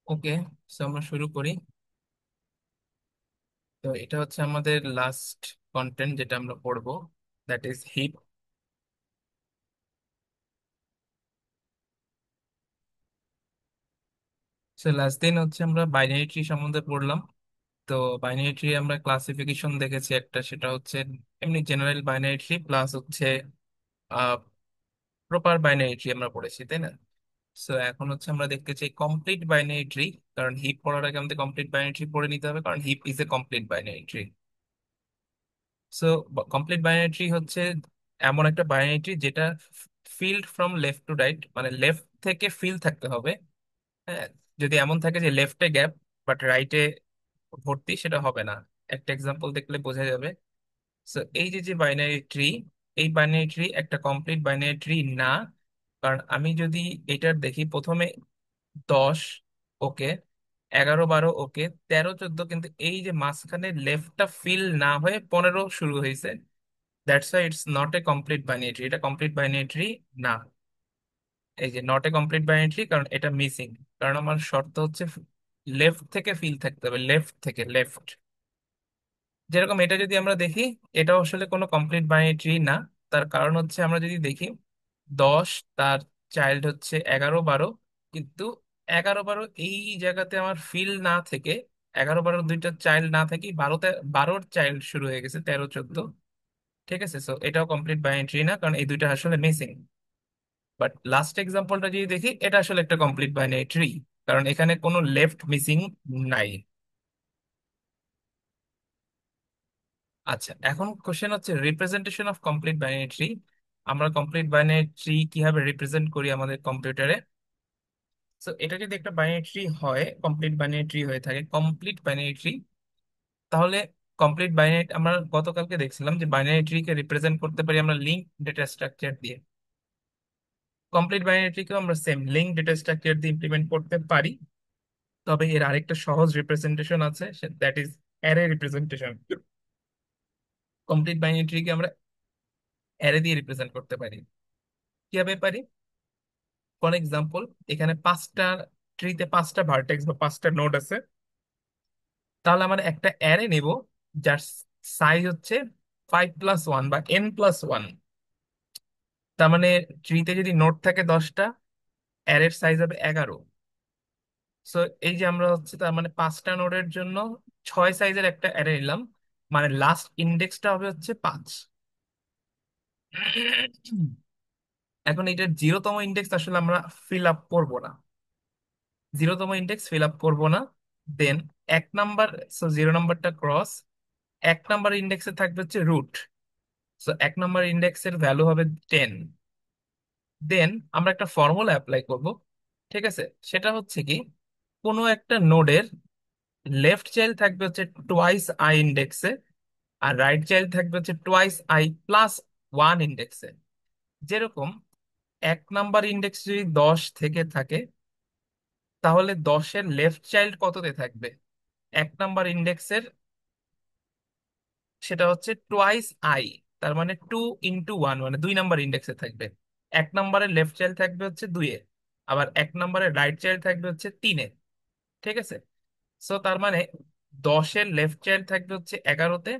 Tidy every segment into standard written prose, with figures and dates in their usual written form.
ওকে, so আমরা শুরু করি। তো এটা হচ্ছে আমাদের লাস্ট কন্টেন্ট যেটা আমরা পড়বো, that is heap. So last দিন হচ্ছে আমরা বাইনারি ট্রি সম্বন্ধে পড়লাম। তো বাইনারি ট্রি আমরা ক্লাসিফিকেশন দেখেছি একটা, সেটা হচ্ছে এমনি জেনারেল বাইনারি ট্রি প্লাস হচ্ছে প্রপার বাইনারি ট্রি আমরা পড়েছি, তাই না? সো এখন হচ্ছে আমরা দেখতে চাই কমপ্লিট বাইনারি ট্রি। কারণ হিপ পড়ার আগে আমাদের কমপ্লিট বাইনারি ট্রি পড়ে নিতে হবে, কারণ heap is a complete binary tree. So complete binary tree হচ্ছে এমন একটা বাইনারি ট্রি যেটা filled from left to right, মানে লেফট থেকে ফিল থাকতে হবে। হ্যাঁ, যদি এমন থাকে যে লেফটে গ্যাপ বাট রাইটে ভর্তি, সেটা হবে না। একটা এক্সাম্পল দেখলে বোঝা যাবে। সো এই যে যে বাইনারি ট্রি, এই বাইনারি ট্রি একটা কমপ্লিট বাইনারি ট্রি না। কারণ আমি যদি এটার দেখি, প্রথমে 10, ওকে, 11 12, ওকে, 13 14, কিন্তু এই যে মাঝখানে লেফটটা ফিল না হয়ে 15 শুরু হয়েছে। That's why it's not a complete binary tree, এটা কমপ্লিট বাইনারি ট্রি না। এই যে not a complete binary tree, কারণ এটা মিসিং। কারণ আমার শর্ত হচ্ছে লেফট থেকে ফিল থাকতে হবে, লেফট থেকে লেফট। যেরকম এটা যদি আমরা দেখি, এটা আসলে কোনো কমপ্লিট বাইনারি ট্রি না। তার কারণ হচ্ছে আমরা যদি দেখি 10, তার চাইল্ড হচ্ছে 11 12, কিন্তু 11 12 এই জায়গাতে আমার ফিল না থেকে, 11 12 দুইটা চাইল্ড না থেকে 12তে 12-র চাইল্ড শুরু হয়ে গেছে, 13 14। ঠিক আছে, সো এটাও কমপ্লিট বাইনারি ট্রি না, কারণ এই দুইটা আসলে মিসিং। বাট লাস্ট এক্সাম্পলটা যদি দেখি, এটা আসলে একটা কমপ্লিট বাইনারি ট্রি, কারণ এখানে কোনো লেফট মিসিং নাই। আচ্ছা, এখন কোশ্চেন হচ্ছে representation of complete binary tree. আমরা কমপ্লিট বাইনারি ট্রি কিভাবে রিপ্রেজেন্ট করি আমাদের কম্পিউটারে? সো এটা যদি একটা বাইনারি ট্রি হয়, কমপ্লিট বাইনারি ট্রি হয়ে থাকে, কমপ্লিট বাইনারি ট্রি, তাহলে কমপ্লিট বাইনারি আমরা গতকালকে দেখছিলাম যে বাইনারি ট্রি কে রিপ্রেজেন্ট করতে পারি আমরা লিঙ্ক ডেটা স্ট্রাকচার দিয়ে। কমপ্লিট বাইনারি ট্রিকেও আমরা সেম লিঙ্ক ডেটা স্ট্রাকচার দিয়ে ইমপ্লিমেন্ট করতে পারি। তবে এর আরেকটা সহজ রিপ্রেজেন্টেশন আছে, that is array representation. Complete binary tree কে আমরা অ্যারে দিয়ে রিপ্রেজেন্ট করতে পারি। কিভাবে পারি? ফর এক্সাম্পল, এখানে 5টা ট্রিতে 5টা ভার্টেক্স বা 5টা নোড আছে। তাহলে আমরা একটা অ্যারে নেব যার সাইজ হচ্ছে 5+1 বা n+1। তার মানে ট্রিতে যদি নোড থাকে 10টা, অ্যারের সাইজ হবে 11। সো এই যে আমরা হচ্ছে, তার মানে 5টা নোডের জন্য 6 সাইজের একটা অ্যারে নিলাম, মানে লাস্ট ইন্ডেক্সটা হবে হচ্ছে 5। এখন এটার 0তম ইন্ডেক্স আসলে আমরা ফিল আপ করবো না, 0তম ইন্ডেক্স ফিল আপ করবো না। দেন 1 নাম্বার, সো 0 নাম্বারটা ক্রস, 1 নাম্বার ইন্ডেক্সে থাকবে হচ্ছে রুট। সো 1 নাম্বার ইন্ডেক্সের ভ্যালু হবে 10। দেন আমরা একটা ফর্মুলা অ্যাপ্লাই করব। ঠিক আছে, সেটা হচ্ছে কি, কোনো একটা নোডের লেফট চাইল্ড থাকবে হচ্ছে টোয়াইস আই ইন্ডেক্সে, আর রাইট চাইল্ড থাকবে হচ্ছে টোয়াইস আই প্লাস 1 ইন্ডেক্সে। যেরকম 1 নাম্বার ইন্ডেক্স যদি 10 থেকে থাকে, তাহলে 10-এর লেফট চাইল্ড কততে থাকবে? 1 নাম্বার ইন্ডেক্সের, সেটা হচ্ছে টোয়াইস আই, তার মানে 2 × 1, মানে 2 নাম্বার ইন্ডেক্সে থাকবে। 1 নাম্বারের লেফট চাইল্ড থাকবে হচ্ছে 2-এ, আবার 1 নাম্বারের রাইট চাইল্ড থাকবে হচ্ছে 3-এ। ঠিক আছে, সো তার মানে 10-এর লেফট চাইল্ড থাকবে হচ্ছে 11-তে,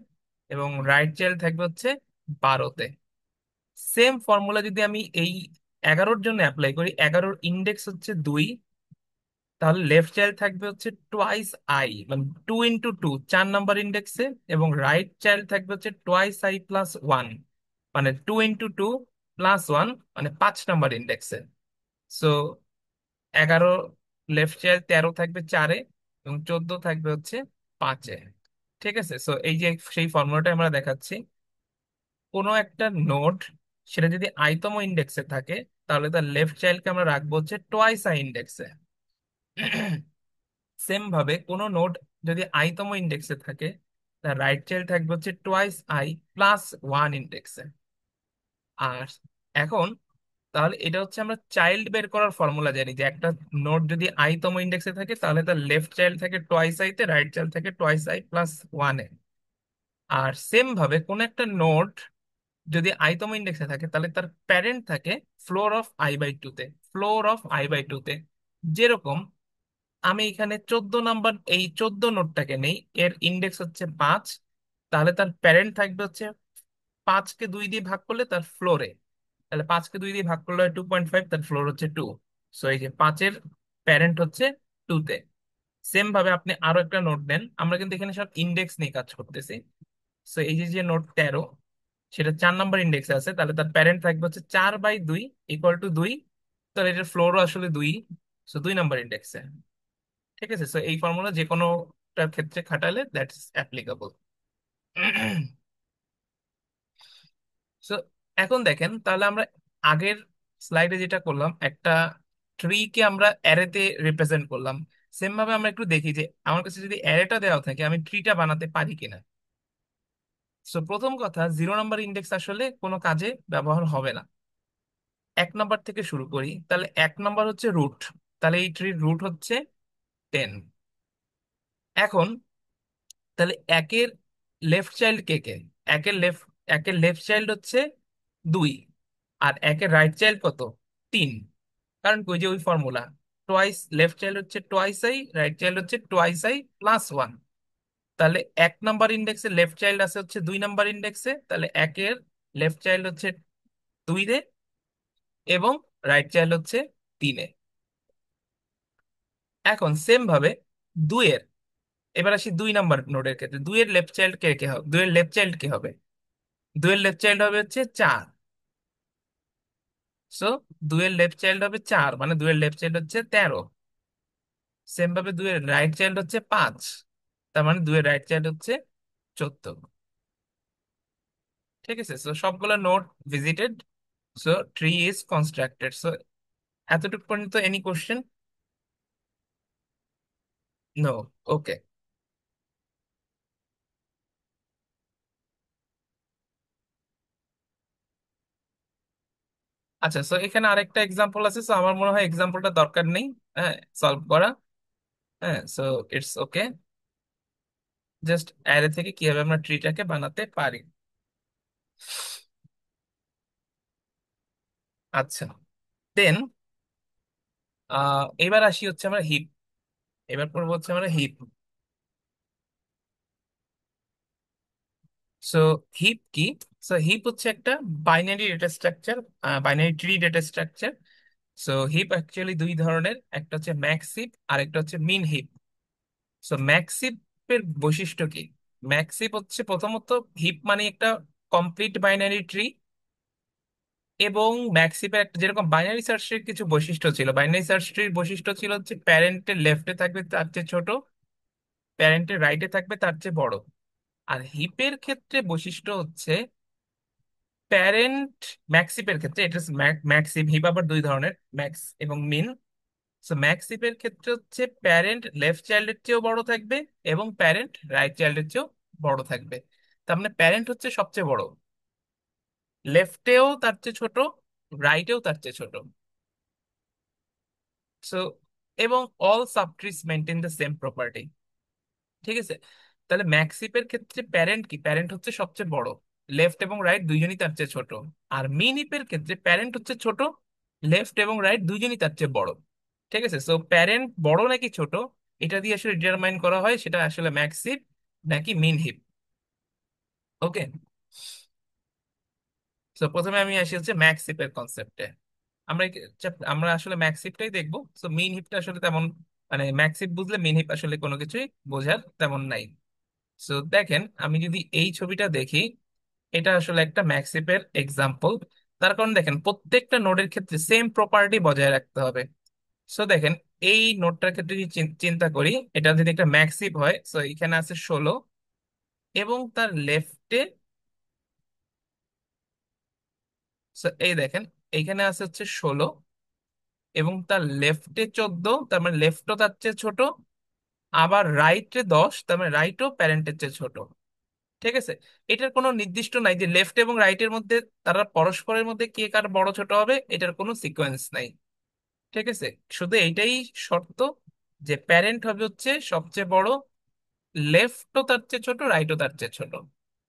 এবং রাইট চাইল্ড থাকবে হচ্ছে 12-তে। সেম ফর্মুলা যদি আমি এই 11-র জন্য অ্যাপ্লাই করি, 11-র ইন্ডেক্স হচ্ছে 2, তাহলে লেফট চাইল্ড থাকবে হচ্ছে টোয়াইস আই, মানে 2 × 2, 4 নাম্বার ইন্ডেক্সে, এবং রাইট চাইল্ড থাকবে হচ্ছে টোয়াইস আই প্লাস 1, মানে 2 × 2 প্লাস 1, মানে 5 নাম্বার ইন্ডেক্সে। সো 11 লেফট চাইল্ড, 13 থাকবে 4-এ, এবং 14 থাকবে হচ্ছে 5-এ। ঠিক আছে, সো এই যে সেই ফর্মুলাটা আমরা দেখাচ্ছি, কোনো একটা নোড, সেটা যদি আইতম ইন্ডেক্সে থাকে, তাহলে তার লেফট চাইল্ডকে আমরা রাখবো হচ্ছে টোয়াইস আই ইন্ডেক্সে। সেম ভাবে কোনো নোড যদি আইতম ইন্ডেক্সে থাকে, তার রাইট চাইল্ড থাকবে হচ্ছে টোয়াইস আই প্লাস 1 ইন্ডেক্সে। আর এখন, তাহলে এটা হচ্ছে আমরা চাইল্ড বের করার ফর্মুলা জানি, যে একটা নোড যদি আইতম ইন্ডেক্সে থাকে, তাহলে তার লেফট চাইল্ড থাকে টোয়াইস আইতে, রাইট চাইল্ড থাকে টোয়াইস আই প্লাস 1-এ। আর সেম ভাবে কোন একটা নোড যদি আইতম ইন্ডেক্সে থাকে, তাহলে তার প্যারেন্ট থাকে ফ্লোর অফ i/2-তে, ফ্লোর অফ i/2-তে। যেরকম আমি এখানে 14 নাম্বার, এই 14 নোটটাকে নেই, এর ইন্ডেক্স হচ্ছে 5। তাহলে তার প্যারেন্ট থাকবে হচ্ছে 5কে 2 দিয়ে ভাগ করলে তার ফ্লোরে, তাহলে 5কে 2 দিয়ে ভাগ করলে হয় 2.5, তার ফ্লোর হচ্ছে 2। সো এই যে 5-এর প্যারেন্ট হচ্ছে 2-তে। সেম ভাবে আপনি আরো একটা নোট নেন, আমরা কিন্তু এখানে সব ইন্ডেক্স নিয়ে কাজ করতেছি। সো এই যে যে নোট 13, সেটা 4 নাম্বার ইন্ডেক্সে আছে, তাহলে তার প্যারেন্ট থাকবে হচ্ছে 4/2 ইকুয়াল টু 2। তাহলে এটার ফ্লোরও আসলে 2, সো 2 নাম্বার ইন্ডেক্সে। ঠিক আছে, সো এই ফর্মুলা যে কোনোটার ক্ষেত্রে খাটালে দ্যাটস অ্যাপ্লিকেবল। সো এখন দেখেন, তাহলে আমরা আগের স্লাইডে যেটা করলাম, একটা ট্রি কে আমরা অ্যারেতে রিপ্রেজেন্ট করলাম। সেম ভাবে আমরা একটু দেখি যে আমার কাছে যদি অ্যারেটা দেওয়া থাকে আমি ট্রিটা বানাতে পারি কিনা। সো প্রথম কথা, 0 নাম্বার ইন্ডেক্স আসলে কোনো কাজে ব্যবহার হবে না। 1 নাম্বার থেকে শুরু করি, তাহলে 1 নাম্বার হচ্ছে রুট, তাহলে এই ট্রির রুট হচ্ছে 10। এখন তাহলে একের লেফট চাইল্ড কে কে? একের লেফট একের লেফট চাইল্ড হচ্ছে 2, আর একের রাইট চাইল্ড কত? 3। কারণ কি, ওই যে ওই ফর্মুলা, টোয়াইস লেফট চাইল্ড হচ্ছে টোয়াইস আই, রাইট চাইল্ড হচ্ছে টোয়াইস আই প্লাস 1। তাহলে 1 নাম্বার ইন্ডেক্সে লেফট চাইল্ড আছে হচ্ছে 2 নাম্বার ইন্ডেক্সে, তাহলে একের লেফট চাইল্ড হচ্ছে 2 রে, এবং রাইট চাইল্ড হচ্ছে 3-এ। এখন সেম ভাবে 2-এর, এবার আসি 2 নাম্বার নোডের ক্ষেত্রে, 2-এর লেফট চাইল্ড কে কে হবে? 2-এর লেফট চাইল্ড কে হবে? 2-এর লেফট চাইল্ড হবে হচ্ছে 4। সো 2-এর লেফট চাইল্ড হবে 4, মানে 2-এর লেফট চাইল্ড হচ্ছে 13। সেম ভাবে 2-এর রাইট চাইল্ড হচ্ছে 5, তার মানে 2-এর রাইট চাইল্ড হচ্ছে 14। ঠিক আছে, সো সবগুলো node visited, so tree is constructed. So এতটুকু পর্যন্ত এনি কোশ্চেন? নো? ওকে। আচ্ছা, সো এখানে আরেকটা এক্সাম্পল আছে, সো আমার মনে হয় এক্সাম্পলটা দরকার নেই হ্যাঁ সলভ করা। হ্যাঁ, so it's okay. Just array থেকে কিভাবে আমরা ট্রিটাকে বানাতে পারি। আচ্ছা, দেন এবার আসি হচ্ছে আমরা হিপ। এবার পড়বো হচ্ছে আমরা হিপ। সো হিপ কি? সো হিপ হচ্ছে একটা binary data structure, binary tree data structure. So heap actually দুই ধরনের, একটা হচ্ছে ম্যাক্স হিপ আর একটা হচ্ছে মিন হিপ। সো ম্যাক্স হিপের বৈশিষ্ট্য কি? ম্যাক্স হিপ হচ্ছে প্রথমত, হিপ মানে একটা কমপ্লিট বাইনারি ট্রি। এবং ম্যাক্স হিপের একটা যেরকম বাইনারি সার্চ ট্রির কিছু বৈশিষ্ট্য ছিল, বাইনারি সার্চ ট্রির বৈশিষ্ট্য ছিল হচ্ছে প্যারেন্টের লেফটে থাকবে তার চেয়ে ছোট, প্যারেন্টের রাইটে থাকবে তার চেয়ে বড়। আর হিপের ক্ষেত্রে বৈশিষ্ট্য হচ্ছে প্যারেন্ট, ম্যাক্সিপের ক্ষেত্রে এটা ম্যাক্সিপ, হিপ আবার দুই ধরনের, ম্যাক্স এবং মিন। সো ম্যাক্সিপের ক্ষেত্রে হচ্ছে প্যারেন্ট লেফট চাইল্ডের চেয়েও বড় থাকবে এবং প্যারেন্ট রাইট চাইল্ডের চেয়েও বড় থাকবে। তার মানে প্যারেন্ট হচ্ছে সবচেয়ে বড়, লেফটেও তার চেয়ে ছোট, রাইটেও তার চেয়ে ছোট। সো এবং all subtrees maintain the same property. ঠিক আছে, তাহলে ম্যাক্সিপের ক্ষেত্রে প্যারেন্ট কি? প্যারেন্ট হচ্ছে সবচেয়ে বড়, লেফট এবং রাইট দুইজনই তার চেয়ে ছোট। আর মিনিপের ক্ষেত্রে প্যারেন্ট হচ্ছে ছোট, লেফট এবং রাইট দুইজনই তার চেয়ে বড়। ঠিক আছে, সো প্যারেন্ট বড় নাকি ছোট, এটা দিয়ে আসলে ডিটারমাইন করা হয় সেটা আসলে ম্যাক্সিপ নাকি মিন হিপ। ওকে, সো প্রথমে আমি আসি হচ্ছে ম্যাক্সিপের কনসেপ্টে। আমরা আসলে ম্যাক্সিপটাই দেখবো। সো মিন হিপটা আসলে তেমন, মানে ম্যাক্সিপ বুঝলে মিন হিপ আসলে কোনো কিছুই বোঝার তেমন নাই। সো দেখেন, আমি যদি এই ছবিটা দেখি, এটা আসলে একটা ম্যাক্সিপের এক্সাম্পল। তার কারণ দেখেন, প্রত্যেকটা নোডের ক্ষেত্রে সেম প্রপার্টি বজায় রাখতে হবে। সো দেখেন, এই নোডটার ক্ষেত্রে যদি চিন্তা করি, এটা যদি একটা ম্যাক্সিপ হয়, সো এখানে আছে 16, এবং তার লেফটে, সো এই দেখেন এইখানে আছে হচ্ছে 16, এবং তার লেফটে 14, তার মানে লেফটও তার চেয়ে ছোট। আবার রাইটে 10, তার মানে রাইটও প্যারেন্টের চেয়ে ছোট। ঠিক আছে, এটার কোনো নির্দিষ্ট নাই যে লেফট এবং রাইটের মধ্যে তারা পরস্পরের মধ্যে কে কার বড় ছোট হবে, এটার কোনো সিকোয়েন্স নাই। ঠিক আছে, শুধু এইটাই শর্ত যে প্যারেন্ট হবে হচ্ছে সবচেয়ে বড়, লেফটও তার চেয়ে ছোট, রাইটও তার চেয়ে ছোট।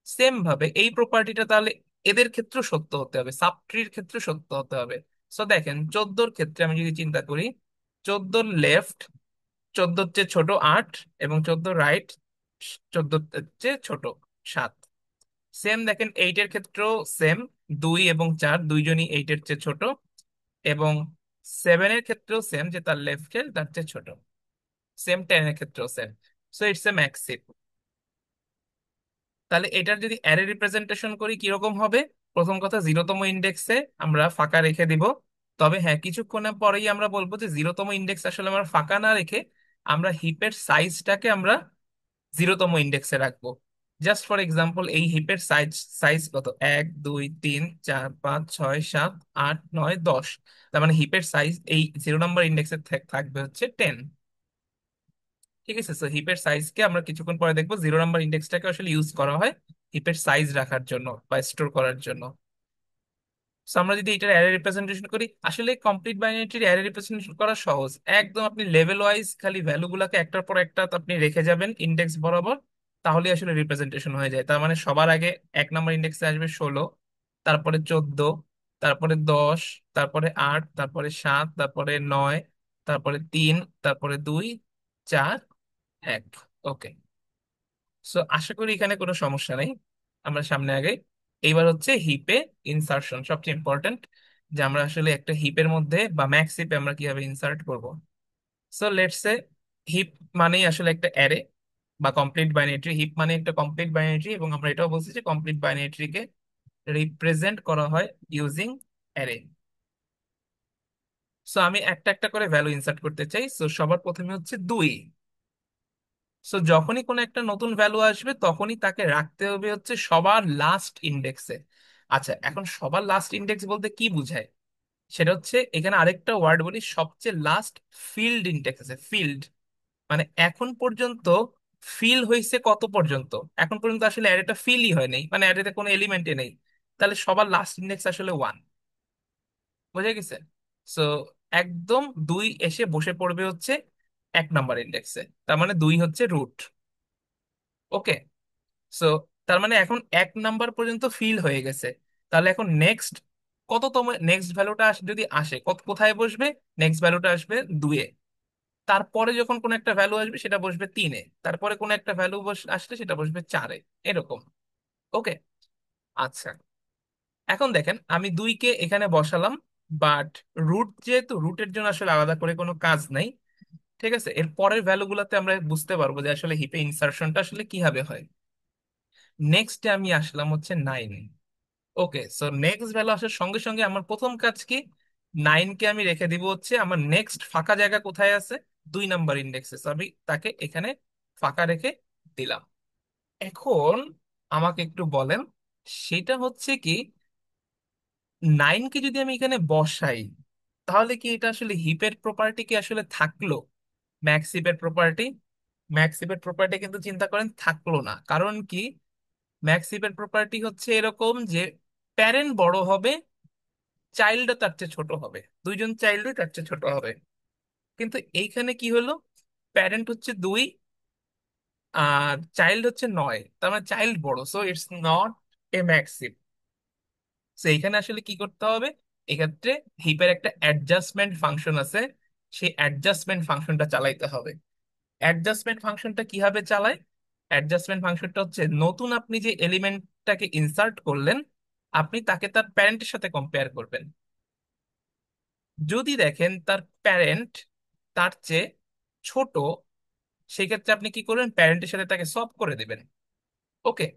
সেম ভাবে এই প্রপার্টিটা তাহলে এদের ক্ষেত্রে সত্য হতে হবে, সাবট্রির ক্ষেত্রে সত্য হতে হবে। সো দেখেন 14-র ক্ষেত্রে আমি যদি চিন্তা করি, 14 লেফট চোদ্দোর চেয়ে ছোট 8, এবং 14 রাইট, 14 চেয়ে ছোট 7। সেম দেখেন 8 এর ক্ষেত্রেও সেম, 2 এবং 4 দুইজনই 8 এর চেয়ে ছোট, এবং 7 এর ক্ষেত্রেও সেম, যে তার লেফটের তার চেয়ে ছোট। সেম 10 এর ক্ষেত্রেও same. So it's a max heap. তাহলে এটার যদি অ্যারে রিপ্রেজেন্টেশন করি কিরকম হবে? প্রথম কথা, 0তম ইন্ডেক্সে আমরা ফাঁকা রেখে দিব। তবে হ্যাঁ, কিছুক্ষণের পরেই আমরা বলবো যে 0তম ইন্ডেক্স আসলে আমরা ফাঁকা না রেখে আমরা হিপের সাইজটাকে আমরা 0তম ইন্ডেক্সে রাখবো। জাস্ট ফর এক্সাম্পল, এই হিপের সাইজ সাইজ কত? 1 2 3 4 5 6 7 8 9 10। তার মানে হিপের সাইজ এই 0 নম্বর ইন্ডেক্সে থাকবে হচ্ছে 10। ঠিক আছে, তো হিপের সাইজকে আমরা কিছুক্ষণ পরে দেখবো 0 নম্বর ইন্ডেক্সটাকে আসলে ইউজ করা হয় হিপের সাইজ রাখার জন্য বা স্টোর করার জন্য। So আমরা যদি এটার অ্যারে রিপ্রেজেন্টেশন করি, আসলে কমপ্লিট বাইনারি ট্রির অ্যারে রিপ্রেজেন্টেশন করা সহজ একদম। আপনি লেভেল ওয়াইজ খালি ভ্যালু গুলাকে একটার পর একটা আপনি রেখে যাবেন ইন্ডেক্স বরাবর, তাহলে আসলে রিপ্রেজেন্টেশন হয়ে যায়। তার মানে সবার আগে 1 নম্বর ইন্ডেক্সে আসবে 16, তারপরে 14, তারপরে 10, তারপরে 8, তারপরে 7, তারপরে 9, তারপরে 3, তারপরে 2 4 1। ওকে। সো আশা করি এখানে কোনো সমস্যা নেই। আমরা সামনে আগে, এইবার হচ্ছে হিপে ইনসার্শন সবচেয়ে ইম্পর্টেন্ট, যে আমরা আসলে একটা হিপের মধ্যে বা ম্যাক্স হিপে আমরা কিভাবে ইনসার্ট করব। সো লেটস সে হিপ মানেই আসলে একটা অ্যারে বা কমপ্লিট বাইনারি ট্রি। হিপ মানে একটা কমপ্লিট বাইনারি ট্রি, এবং আমরা এটাও বলছি যে কমপ্লিট বাইনারি ট্রিকে রিপ্রেজেন্ট করা হয় ইউজিং অ্যারে। সো আমি একটা একটা করে ভ্যালু ইনসার্ট করতে চাই। সো সবার প্রথমে হচ্ছে 2। সো যখনই কোনো একটা নতুন ভ্যালু আসবে তখনই তাকে রাখতে হবে হচ্ছে সবার লাস্ট ইন্ডেক্সে। আচ্ছা, এখন সবার লাস্ট ইন্ডেক্স বলতে কি বুঝায়? সেটা হচ্ছে, এখানে আরেকটা ওয়ার্ড বলি, সবচেয়ে লাস্ট ফিল্ড ইন্ডেক্স আছে। ফিল্ড মানে এখন পর্যন্ত ফিল হয়েছে কত পর্যন্ত? এখন পর্যন্ত আসলে অ্যারেটা ফিলই হয় নাই, মানে অ্যারেতে কোনো এলিমেন্টে নেই। তাহলে সবার লাস্ট ইন্ডেক্স আসলে 1। বুঝে গেছে? সো একদম 2 এসে বসে পড়বে হচ্ছে 1 নম্বর ইন্ডেক্সে। তার মানে 2 হচ্ছে রুট। ওকে। সো তার মানে এখন 1 নাম্বার পর্যন্ত ফিল হয়ে গেছে। তাহলে এখন নেক্সট কততম নেক্সট ভ্যালুটা যদি আসে, কোথায় বসবে? নেক্সট ভ্যালুটা আসবে 2-এ। তারপরে যখন কোন একটা ভ্যালু আসবে সেটা বসবে 3-এ। তারপরে কোন একটা ভ্যালু আসলে সেটা বসবে 4-এ। এরকম। ওকে। আচ্ছা, এখন দেখেন আমি 2-কে এখানে বসালাম, বাট রুট, যেহেতু রুটের জন্য আসলে আলাদা করে কোনো কাজ নাই। ঠিক আছে, এর পরের ভ্যালুগুলোতে আমরা বুঝতে পারবো যে আসলে হিপে ইনসার্শনটা আসলে কিভাবে হয়। নেক্সটে আমি আসলাম হচ্ছে 9। ওকে, সো নেক্সট ভ্যালু আসার সঙ্গে সঙ্গে আমার প্রথম কাজ কি? 9-কে আমি রেখে দিব হচ্ছে আমার নেক্সট ফাঁকা জায়গা কোথায় আছে? 2 নাম্বার ইন্ডেক্সে। আমি তাকে এখানে ফাঁকা রেখে দিলাম। এখন আমাকে একটু বলেন, সেটা হচ্ছে কি, 9-কে যদি আমি এখানে বসাই, তাহলে কি এটা আসলে হিপের প্রপার্টি কি আসলে থাকলো? ম্যাক্স হিপের প্রপার্টি? ম্যাক্স হিপের প্রপার্টি কিন্তু চিন্তা করেন থাকলো না। কারণ কি? ম্যাক্স হিপের প্রপার্টি হচ্ছে এরকম যে প্যারেন্ট বড় হবে, চাইল্ডও তার চেয়ে ছোট হবে, দুইজন চাইল্ডই তার চেয়ে ছোট হবে। কিন্তু এইখানে কি হলো? প্যারেন্ট হচ্ছে 2 আর চাইল্ড হচ্ছে 9, তার মানে চাইল্ড বড়, so it's not a Maxim. So এইখানে আসলে কি করতে হবে? এক্ষেত্রে হিপের একটা অ্যাডজাস্টমেন্ট ফাংশন আছে, সেই অ্যাডজাস্টমেন্ট ফাংশনটা চালাইতে হবে। অ্যাডজাস্টমেন্ট ফাংশনটা কিভাবে চালায়? অ্যাডজাস্টমেন্ট ফাংশনটা হচ্ছে, নতুন আপনি যে এলিমেন্টটাকে ইনসার্ট করলেন, আপনি তাকে তার প্যারেন্টের সাথে কম্পেয়ার করবেন। যদি দেখেন তার প্যারেন্ট তার চেয়ে ছোট, সেক্ষেত্রে আপনি কি করবেন? প্যারেন্টের সাথে তাকে সব করে দেবেন। ওকে।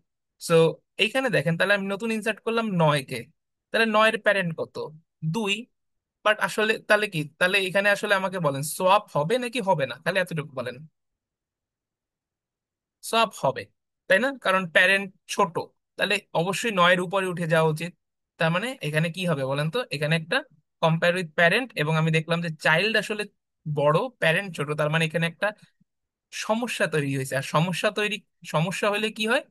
সো এইখানে দেখেন, তাহলে আমি নতুন ইনসার্ট করলাম 9-কে। তাহলে 9-এর প্যারেন্ট কত? 2। বাট আসলে তাহলে কি, তাহলে এখানে আসলে আমাকে বলেন সোয়াপ হবে নাকি হবে না? তাহলে এতটুকু বলেন। সোয়াপ হবে, তাই না? কারণ প্যারেন্ট ছোট। তাহলে অবশ্যই 9-এর উপরে উঠে যাওয়া উচিত। তার মানে এখানে কি হবে বলেন তো? এখানে একটা কম্পেয়ার উইথ প্যারেন্ট, এবং আমি দেখলাম যে চাইল্ড আসলে বড়, প্যারেন্ট ছোট। তার মানে এখানে একটা সমস্যা তৈরি হয়েছে। আর সমস্যা হলে কি হয়?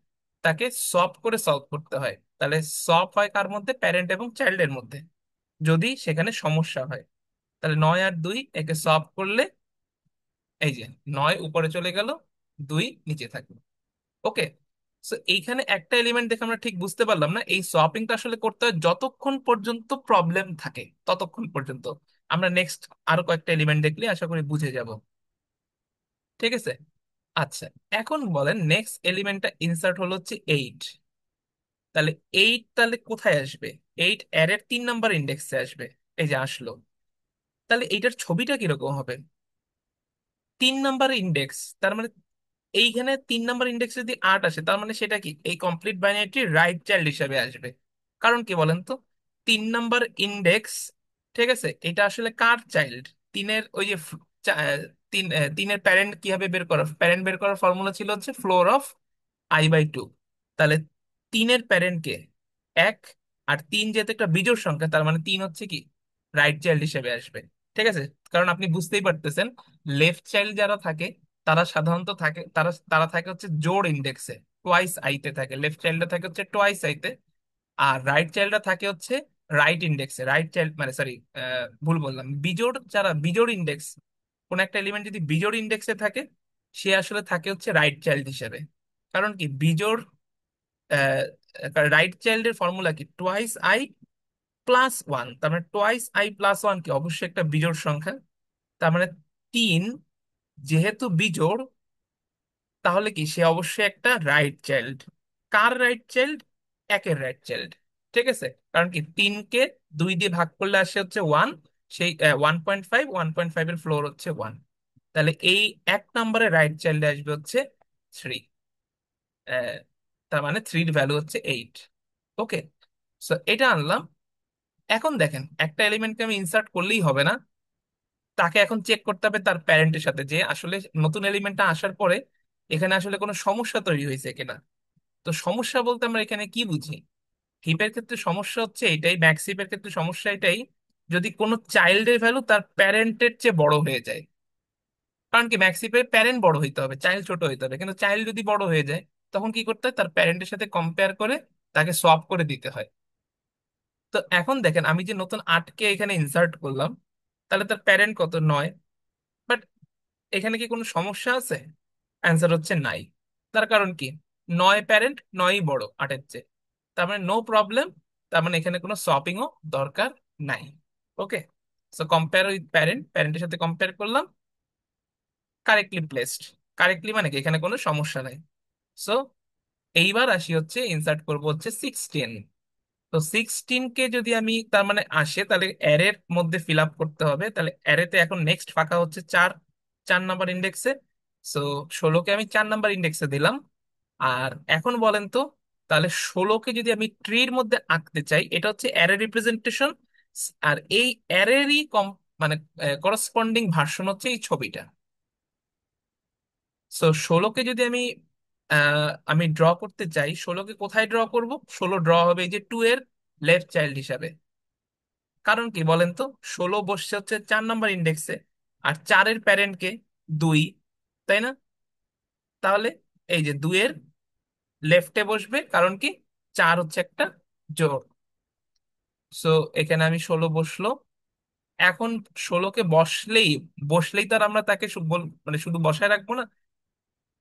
তাকে সলভ করে সলভ করতে হয়। তাহলে সলভ হয় কার মধ্যে? প্যারেন্ট এবং চাইল্ডের মধ্যে, যদি সেখানে সমস্যা হয়। তাহলে 9 আর 2 একে সলভ করলে, এই যে 9 উপরে চলে গেল, 2 নিচে থাকলো। ওকে। সো এইখানে একটা এলিমেন্ট দেখে আমরা ঠিক বুঝতে পারলাম না, এই সোয়াপিংটা আসলে করতে হয় যতক্ষণ পর্যন্ত প্রবলেম থাকে ততক্ষণ পর্যন্ত। আমরা নেক্সট আরো কয়েকটা এলিমেন্ট দেখলে আশা করি বুঝে যাব। ঠিক আছে। আচ্ছা, এখন বলেন নেক্সট এলিমেন্টটা ইনসার্ট হলো হচ্ছে 8। তাহলে 8 তাহলে কোথায় আসবে? 8 অ্যারের 3 নাম্বার ইন্ডেক্সে আসবে। এই যে আসলো। তাহলে এইটার ছবিটা কিরকম হবে? 3 নাম্বার ইন্ডেক্স, তার মানে এইখানে 3 নাম্বার ইন্ডেক্স যদি 8 আসে, তার মানে সেটা কি এই কমপ্লিট বাইনারিটি রাইট চাইল্ড হিসেবে আসবে। কারণ কি বলেন তো, 3 নাম্বার ইন্ডেক্স, ঠিক আছে, এটা আসলে কার চাইল্ড? তিনের ওই যে তিনের প্যারেন্ট কিভাবে বের করা, প্যারেন্ট বের করার ফর্মুলা ছিল হচ্ছে ফ্লোর অফ i/2। তাহলে তিনের প্যারেন্ট কে? এক। আর তিন যেহেতু একটা বিজোড় সংখ্যা, তার মানে তিন হচ্ছে কি রাইট চাইল্ড হিসেবে আসবে। ঠিক আছে, কারণ আপনি বুঝতেই পারতেছেন লেফট চাইল্ড যারা থাকে তারা সাধারণত থাকে, তারা তারা থাকে হচ্ছে জোড় ইন্ডেক্সে, টোয়াইস আইতে থাকে। লেফট চাইল্ডটা থাকে হচ্ছে টোয়াইস আইতে। আর রাইট চাইল্ডটা থাকে হচ্ছে রাইট ইন্ডেক্সে। রাইট চাইল্ড মানে সরি, ভুল বললাম, বিজোড়, যারা বিজোড় ইন্ডেক্স, কোন একটা এলিমেন্ট যদি বিজোড় ইন্ডেক্সে থাকে, সে আসলে থাকে হচ্ছে রাইট চাইল্ড হিসেবে। কারণ কি বিজোড়, রাইট চাইল্ডের ফর্মুলা কি টোয়াইস আই প্লাস ওয়ান, তার মানে টোয়াইস আই প্লাস ওয়ান কি অবশ্যই একটা বিজোড় সংখ্যা। তার মানে তিন যেহেতু বিজোড়, তাহলে কি সে অবশ্যই একটা right child. Car right child? একের রাইট চাইল্ড। ঠিক আছে, কারণ কি তিনকে দুই দিয়ে ভাগ করলে আসে হচ্ছে ওয়ান। সেই 1.5, 1.5 এর ফ্লোর হচ্ছে ওয়ান। তাহলে এই 1 নম্বরের রাইট চাইল্ডে আসবে হচ্ছে থ্রি। তার মানে থ্রির ভ্যালু হচ্ছে 8। ওকে, সো এটা আনলাম। এখন দেখেন একটা এলিমেন্টকে আমি ইনসার্ট করলেই হবে না, তাকে এখন চেক করতে হবে তার প্যারেন্টের সাথে যে আসলে নতুন এলিমেন্টটা আসার পরে এখানে আসলে কোনো সমস্যা তৈরি হয়েছে কিনা। তো সমস্যা বলতে আমরা এখানে কি বুঝি? হিপের ক্ষেত্রে সমস্যা হচ্ছে এটাই, ম্যাক্স হিপের ক্ষেত্রে সমস্যা এটাই, যদি কোনো চাইল্ডের ভ্যালু তার প্যারেন্টের চেয়ে বড় হয়ে যায়। কারণ কি ম্যাক্স হিপের প্যারেন্ট বড় হইতে হবে, চাইল্ড ছোট হইতে হবে, কিন্তু চাইল্ড যদি বড় হয়ে যায় তখন কি করতে হয়? তার প্যারেন্টের সাথে কম্পেয়ার করে তাকে সোয়াপ করে দিতে হয়। তো এখন দেখেন আমি যে নতুন 8কে এখানে ইনসার্ট করলাম, তাহলে তার প্যারেন্ট কত? 9। বাট এখানে কি কোনো সমস্যা আছে? অ্যান্সার হচ্ছে নাই। তার কারণ কি 9 প্যারেন্ট, 9ই বড় 8-এর চেয়ে। তার মানে নো প্রবলেম। তার মানে এখানে কোনো শপিংও দরকার নাই। ওকে, সো কম্পেয়ার উইথ প্যারেন্ট, প্যারেন্টের সাথে কম্পেয়ার করলাম, কারেক্টলি প্লেসড। কারেক্টলি মানে কি এখানে কোনো সমস্যা নাই। সো এইবার আসি হচ্ছে ইনসার্ট করব হচ্ছে 16। তো 16কে যদি আমি, তার মানে আসে, তাহলে অ্যারের মধ্যে ফিল আপ করতে হবে। তাহলে অ্যারেতে এখন নেক্সট ফাঁকা হচ্ছে 4, 4 নাম্বার ইন্ডেক্সে। সো 16কে আমি 4 নাম্বার ইন্ডেক্সে দিলাম। আর এখন বলেন তো, তাহলে 16কে যদি আমি ট্রির মধ্যে আঁকতে চাই, এটা হচ্ছে অ্যারে রিপ্রেজেন্টেশন। আর এই অ্যারেরই মানে করসপন্ডিং ভার্সন হচ্ছে এই ছবিটা। সো 16কে যদি আমি ড্র করতে চাই, 16কে কোথায় ড্র করব? 16 ড্র হবে এই যে 2 এর লেফট চাইল্ড হিসাবে। কারণ কি বলেন তো, 16 বসছে হচ্ছে 4 নাম্বার ইন্ডেক্সে, আর 4-এর প্যারেন্টকে 2, তাই না? তাহলে এই যে 2-এর লেফটে বসবে, কারণ কি 4 হচ্ছে একটা জোড়। সো এখানে আমি 16 বসলো। এখন 16কে বসলেই, বসলেই তো আর আমরা তাকে মানে শুধু বসায় রাখবো না।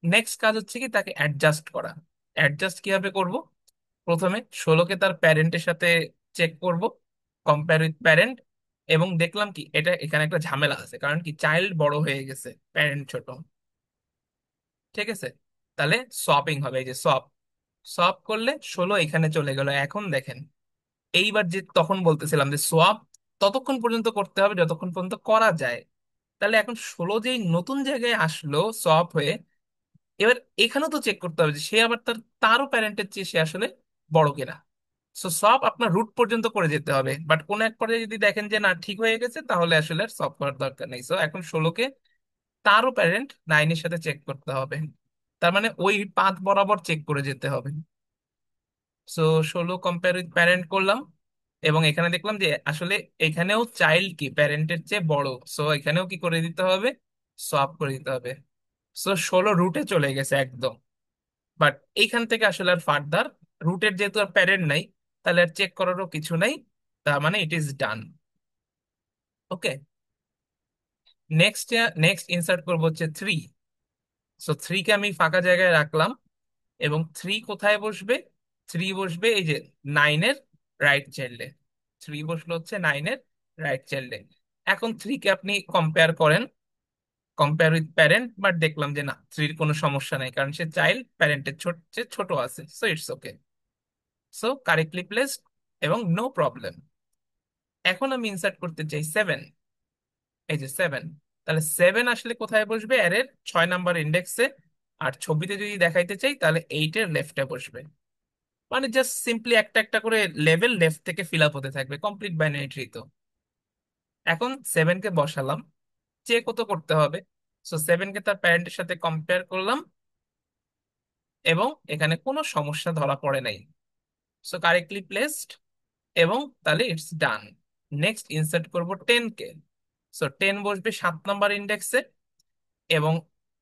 নেক্সট কাজ হচ্ছে কি তাকে অ্যাডজাস্ট করা। অ্যাডজাস্ট কিভাবে করব? প্রথমে 16কে তার প্যারেন্টের সাথে চেক করব, কম্পেয়ার উইথ প্যারেন্ট। এবং দেখলাম কি এটা এখানে একটা ঝামেলা আছে, কারণ কি চাইল্ড বড় হয়ে গেছে, প্যারেন্ট ছোট। ঠিক আছে, তাহলে সপিং হবে, এই যে সপ। সপ করলে 16 এখানে চলে গেল। এখন দেখেন, এইবার যে তখন বলতেছিলাম যে সোয়াপ ততক্ষণ পর্যন্ত করতে হবে যতক্ষণ পর্যন্ত করা যায়। তাহলে এখন 16 যেই নতুন জায়গায় আসলো সোয়াপ হয়ে, এবার এখানেও তো চেক করতে হবে যে সে আবার তারও প্যারেন্টের চেয়ে সে আসলে বড় কিনা। সো সব আপনার রুট পর্যন্ত করে যেতে হবে, বাট কোন এক পর্যায়ে যদি দেখেন যে না ঠিক হয়ে গেছে, তাহলে আসলে আর সব করার দরকার নেই। সো এখন 16কে তারও প্যারেন্ট 9-এর সাথে চেক করতে হবে। তার মানে ওই পাথ বরাবর চেক করে যেতে হবে। সো 16 কম্পেয়ার উইথ প্যারেন্ট করলাম, এবং এখানে দেখলাম যে আসলে এখানেও চাইল্ড কি প্যারেন্টের চেয়ে বড়। সো এখানেও কি করে দিতে হবে? সোয়াপ করে দিতে হবে। সো 16 রুটে চলে গেছে একদম। বাট এইখান থেকে আসলে আর ফার্দার রুটের যেহেতু আর প্যারেন্ট নাই, তাহলে আর চেক করারও কিছু নাই। তার মানে it is done. Okay, next next insert করবো হচ্ছে 3। সো 3কে আমি ফাঁকা জায়গায় রাখলাম, এবং 3 কোথায় বসবে? 3 বসবে এই যে 9-এর রাইট চাইল্ডে। 3 বসলো হচ্ছে 9-এর রাইট চাইল্ডে। এখন 3কে আপনি কম্পেয়ার করেন, কম্পেয়ার উইথ প্যারেন্ট, বাট দেখলাম যে না, থ্রির কোনো সমস্যা নাই কারণ সে চাইল্ড প্যারেন্টের চেয়ে ছোট আছে, so it's okay. So correctly placed এবং নো প্রবলেম। এখন আমি ইনসার্ট করতে চাই 7। এই যে 7, তাহলে 7 আসলে কোথায় বসবে? অ্যারের 6 নাম্বার ইন্ডেক্সে। আর ছবিতে যদি দেখাইতে চাই তাহলে 8-এর লেফটে বসবে। মানে জাস্ট সিম্পলি একটা একটা করে লেভেল লেফট থেকে ফিল আপ হতে থাকবে, কমপ্লিট বাইনারি ট্রি তো। এখন 7 কে বসালাম, চেক কত করতে হবে। সো 7 কে তার প্যারেন্টের সাথে কম্পেয়ার করলাম, এবং এখানে কোনো সমস্যা ধরা পড়ে নাই। সো কারেক্টলি প্লেসড, এবং তাহলে ইটস ডান। নেক্সট ইনসার্ট করব 10 কে। সো 10 বসবে 7 নাম্বার ইন্ডেক্সে, এবং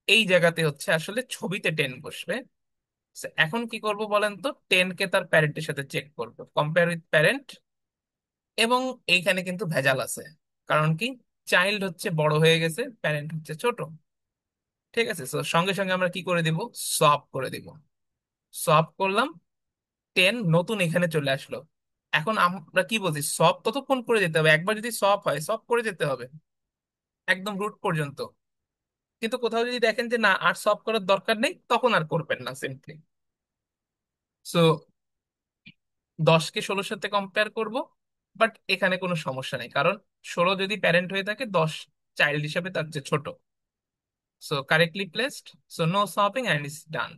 এই জায়গাতে হচ্ছে আসলে ছবিতে 10 বসবে। So, এখন কি করব বলেন তো? 10 কে তার প্যারেন্টের সাথে চেক করব, কম্পেয়ার উইথ প্যারেন্ট। এবং এইখানে কিন্তু ভেজাল আছে, কারণ কি, চাইল্ড হচ্ছে বড় হয়ে গেছে, প্যারেন্ট হচ্ছে ছোট। ঠিক আছে, তো সঙ্গে সঙ্গে আমরা কি করে দিব? সোয়াপ করে দিব। সোয়াপ করলাম, 10 নতুন এখানে চলে আসলো। এখন আমরা কি বলছি, সব ততক্ষণ করে যেতে হবে, একবার যদি সব হয় সব করে যেতে হবে একদম রুট পর্যন্ত। কিন্তু কোথাও যদি দেখেন যে না, আর সব করার দরকার নেই, তখন আর করবেন না সিম্পলি। সো 10-কে 16-র সাথে কম্পেয়ার করব, বাট এখানে কোনো সমস্যা নেই, কারণ 16 যদি প্যারেন্ট হয়ে থাকে, 10 চাইল্ড হিসাবে তার চেয়ে ছোট। So correctly placed, so no swapping and is done.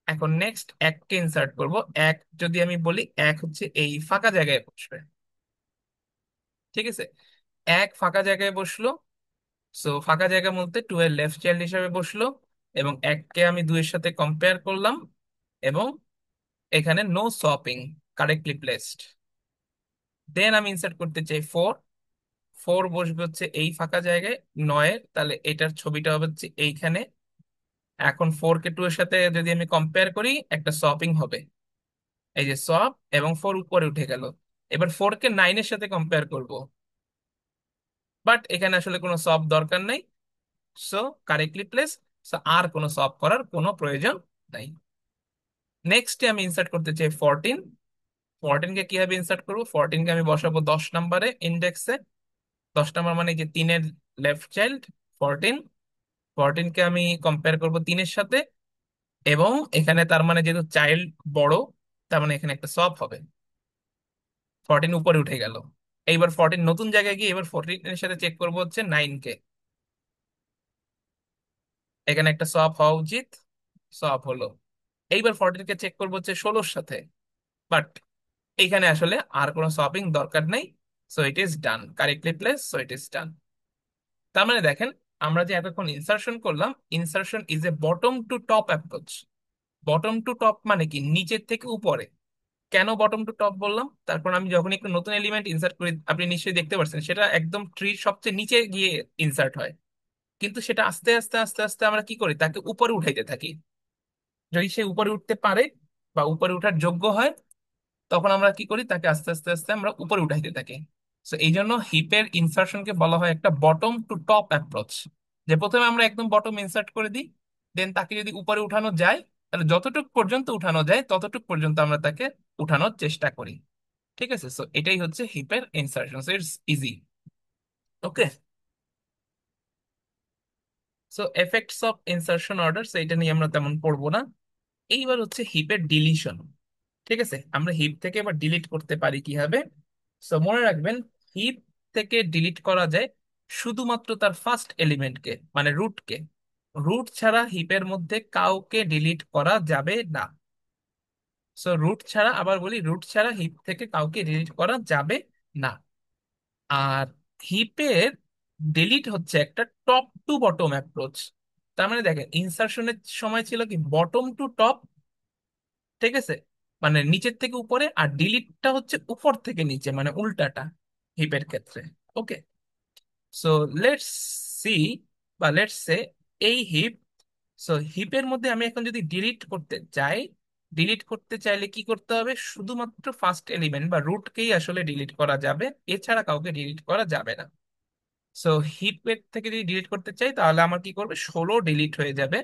এখন নেক্সট 1-কে ইনসার্ট করব। এক যদি আমি বলি, এক হচ্ছে এই ফাঁকা জায়গায় বসবে। ঠিক আছে, এক ফাঁকা জায়গায় বসলো। সো ফাঁকা জায়গা বলতে 2 এর লেফট চাইল্ড হিসাবে বসলো, এবং 1-কে আমি 2-এর সাথে কম্পেয়ার করলাম, এবং এখানে নো সপিং, কারেক্টলি প্লেসড। দেন আমি ইনসার্ট করতে চাই 4। 4 বসবে হচ্ছে এই ফাঁকা জায়গায় 9-এর, তাহলে এটার ছবিটা হবে হচ্ছে এইখানে। এখন 4-কে 2 এর সাথে যদি আমি কম্পেয়ার করি, একটা সপিং হবে, এই যে সপ, এবং 4 উপরে উঠে গেল। এবার 4-কে 9-এর সাথে কম্পেয়ার করব, বাট এখানে আসলে কোনো সব দরকার নাই। সো কারেক্টলি প্লেস, সো আর কোনো সব করার কোনো প্রয়োজন নাই। নেক্সটে আমি ইনসার্ট করতে চাই 14। 14-কে কিভাবে ইনসার্ট করবো? 14-কে আমি বসাবো 10 নাম্বারে ইন্ডেক্সে। 10 নাম্বার মানে যে 3-এর লেফট চাইল্ড, 14। 14-কে আমি কম্পেয়ার করব 3-এর সাথে, এবং এখানে তার মানে যেহেতু চাইল্ড বড়, তার মানে এখানে একটা সব হবে। 14 উপরে উঠে গেল। এইবার 14 নতুন জায়গায় গিয়ে এবার 14-এর সাথে চেক করবো হচ্ছে 9-কে। এখানে একটা সব হওয়া উচিত, সব হলো। এইবার 14-কে চেক করবো হচ্ছে 16-র সাথে, বাট এইখানে আসলে আর কোনো সপিং দরকার নেই। So it is done, correctly place, so it is done. তার মানে দেখেন, আমরা যে এতক্ষণ ইনসার্শন করলাম, insertion is a bottom to top approach. Bottom to top মানে কি, নিচের থেকে উপরে। কেন বটম টু টপ বললাম? তারপর আমি যখন একটু নতুন এলিমেন্ট ইনসার্ট করি, আপনি নিশ্চয়ই দেখতে পাচ্ছেন সেটা একদম ট্রির সবচেয়ে নিচে গিয়ে ইনসার্ট হয়, কিন্তু সেটা আস্তে আস্তে আস্তে আস্তে আমরা কি করি, তাকে উপরে উঠাইতে থাকি। যদি সে উপরে উঠতে পারে বা উপরে উঠার যোগ্য হয়, তখন আমরা কি করি, তাকে আস্তে আস্তে আস্তে আমরা উপরে উঠাইতে থাকি। তো এই জন্য হিপের ইনসার্শনকে বলা হয় একটা বটম টু টপ অ্যাপ্রোচ। যে প্রথমে আমরা একদম বটম ইনসার্ট করে দিই, দেন তাকে যদি উপরে উঠানো যায়, তাহলে যতটুকু পর্যন্ত উঠানো যায় ততটুকু পর্যন্ত আমরা তাকে উঠানোর চেষ্টা করি। ঠিক আছে, সো এটাই হচ্ছে হিপের insertion, so it's easy. Okay, so effects of insertion order, এটা নিয়ে আমরা তেমন পড়বো না। এইবার হচ্ছে হিপের ডিলিশন। ঠিক আছে, আমরা হিপ থেকে এবার ডিলিট করতে পারি কিভাবে। সো মনে রাখবেন, হিপ থেকে ডিলিট করা যায় শুধুমাত্র তার ফার্স্ট এলিমেন্টকে, মানে রুটকে। রুট ছাড়া হিপের মধ্যে কাউকে ডিলিট করা যাবে না। সো রুট ছাড়া, আবার বলি, রুট ছাড়া হিপ থেকে কাউকে ডিলিট করা যাবে না। আর হিপের ডিলিট হচ্ছে একটা টপ টু বটম অ্যাপ্রোচ। তার মানে দেখেন, ইনসার্শনের সময় ছিল কি বটম টু টপ, ঠিক আছে, মানে নিচের থেকে উপরে, আর ডিলিটটা হচ্ছে উপর থেকে নিচে, মানে উল্টাটা হিপের ক্ষেত্রে। ওকে, সো লেটস সি, বা লেটস সে, এই হিপ, সো হিপের মধ্যে আমি এখন যদি ডিলিট করতে চাই, ডিলিট করতে চাইলে কি করতে হবে? শুধুমাত্র ফার্স্ট এলিমেন্ট বা রুটকেই আসলে ডিলিট করা যাবে, এছাড়া কাউকে ডিলিট করা যাবে না। সো হিপের থেকে যদি ডিলিট করতে চাই, তাহলে আমার কি করবে, 16 ডিলিট হয়ে যাবে।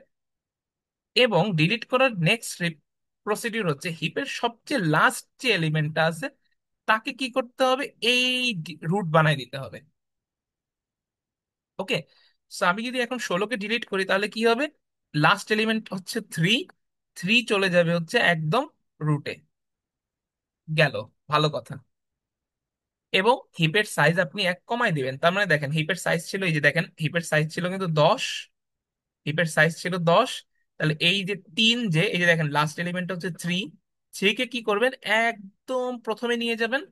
এবং ডিলিট করার নেক্সট প্রসিডিউর হচ্ছে, হিপের সবচেয়ে লাস্ট যে এলিমেন্টটা আছে, তাকে কি করতে হবে, এই রুট বানাই দিতে হবে। ওকে, সো আমি যদি এখন 16কে ডিলিট করি তাহলে কি হবে? লাস্ট এলিমেন্ট হচ্ছে 3, 3 চলে যাবে হচ্ছে একদম রুটে। গেল, ভালো কথা। এবং হিপের সাইজ আপনি এক কমায় দিবেন, তার মানে দেখেন হিপের সাইজ ছিল, এই যে দেখেন হিপের সাইজ ছিল কিন্তু 10, হিপের সাইজ ছিল 10। তাহলে এই যে তিন, যে এই যে দেখেন লাস্ট এলিমেন্ট হচ্ছে 3, 3 কে কি করবেন, একদম প্রথমে নিয়ে যাবেন,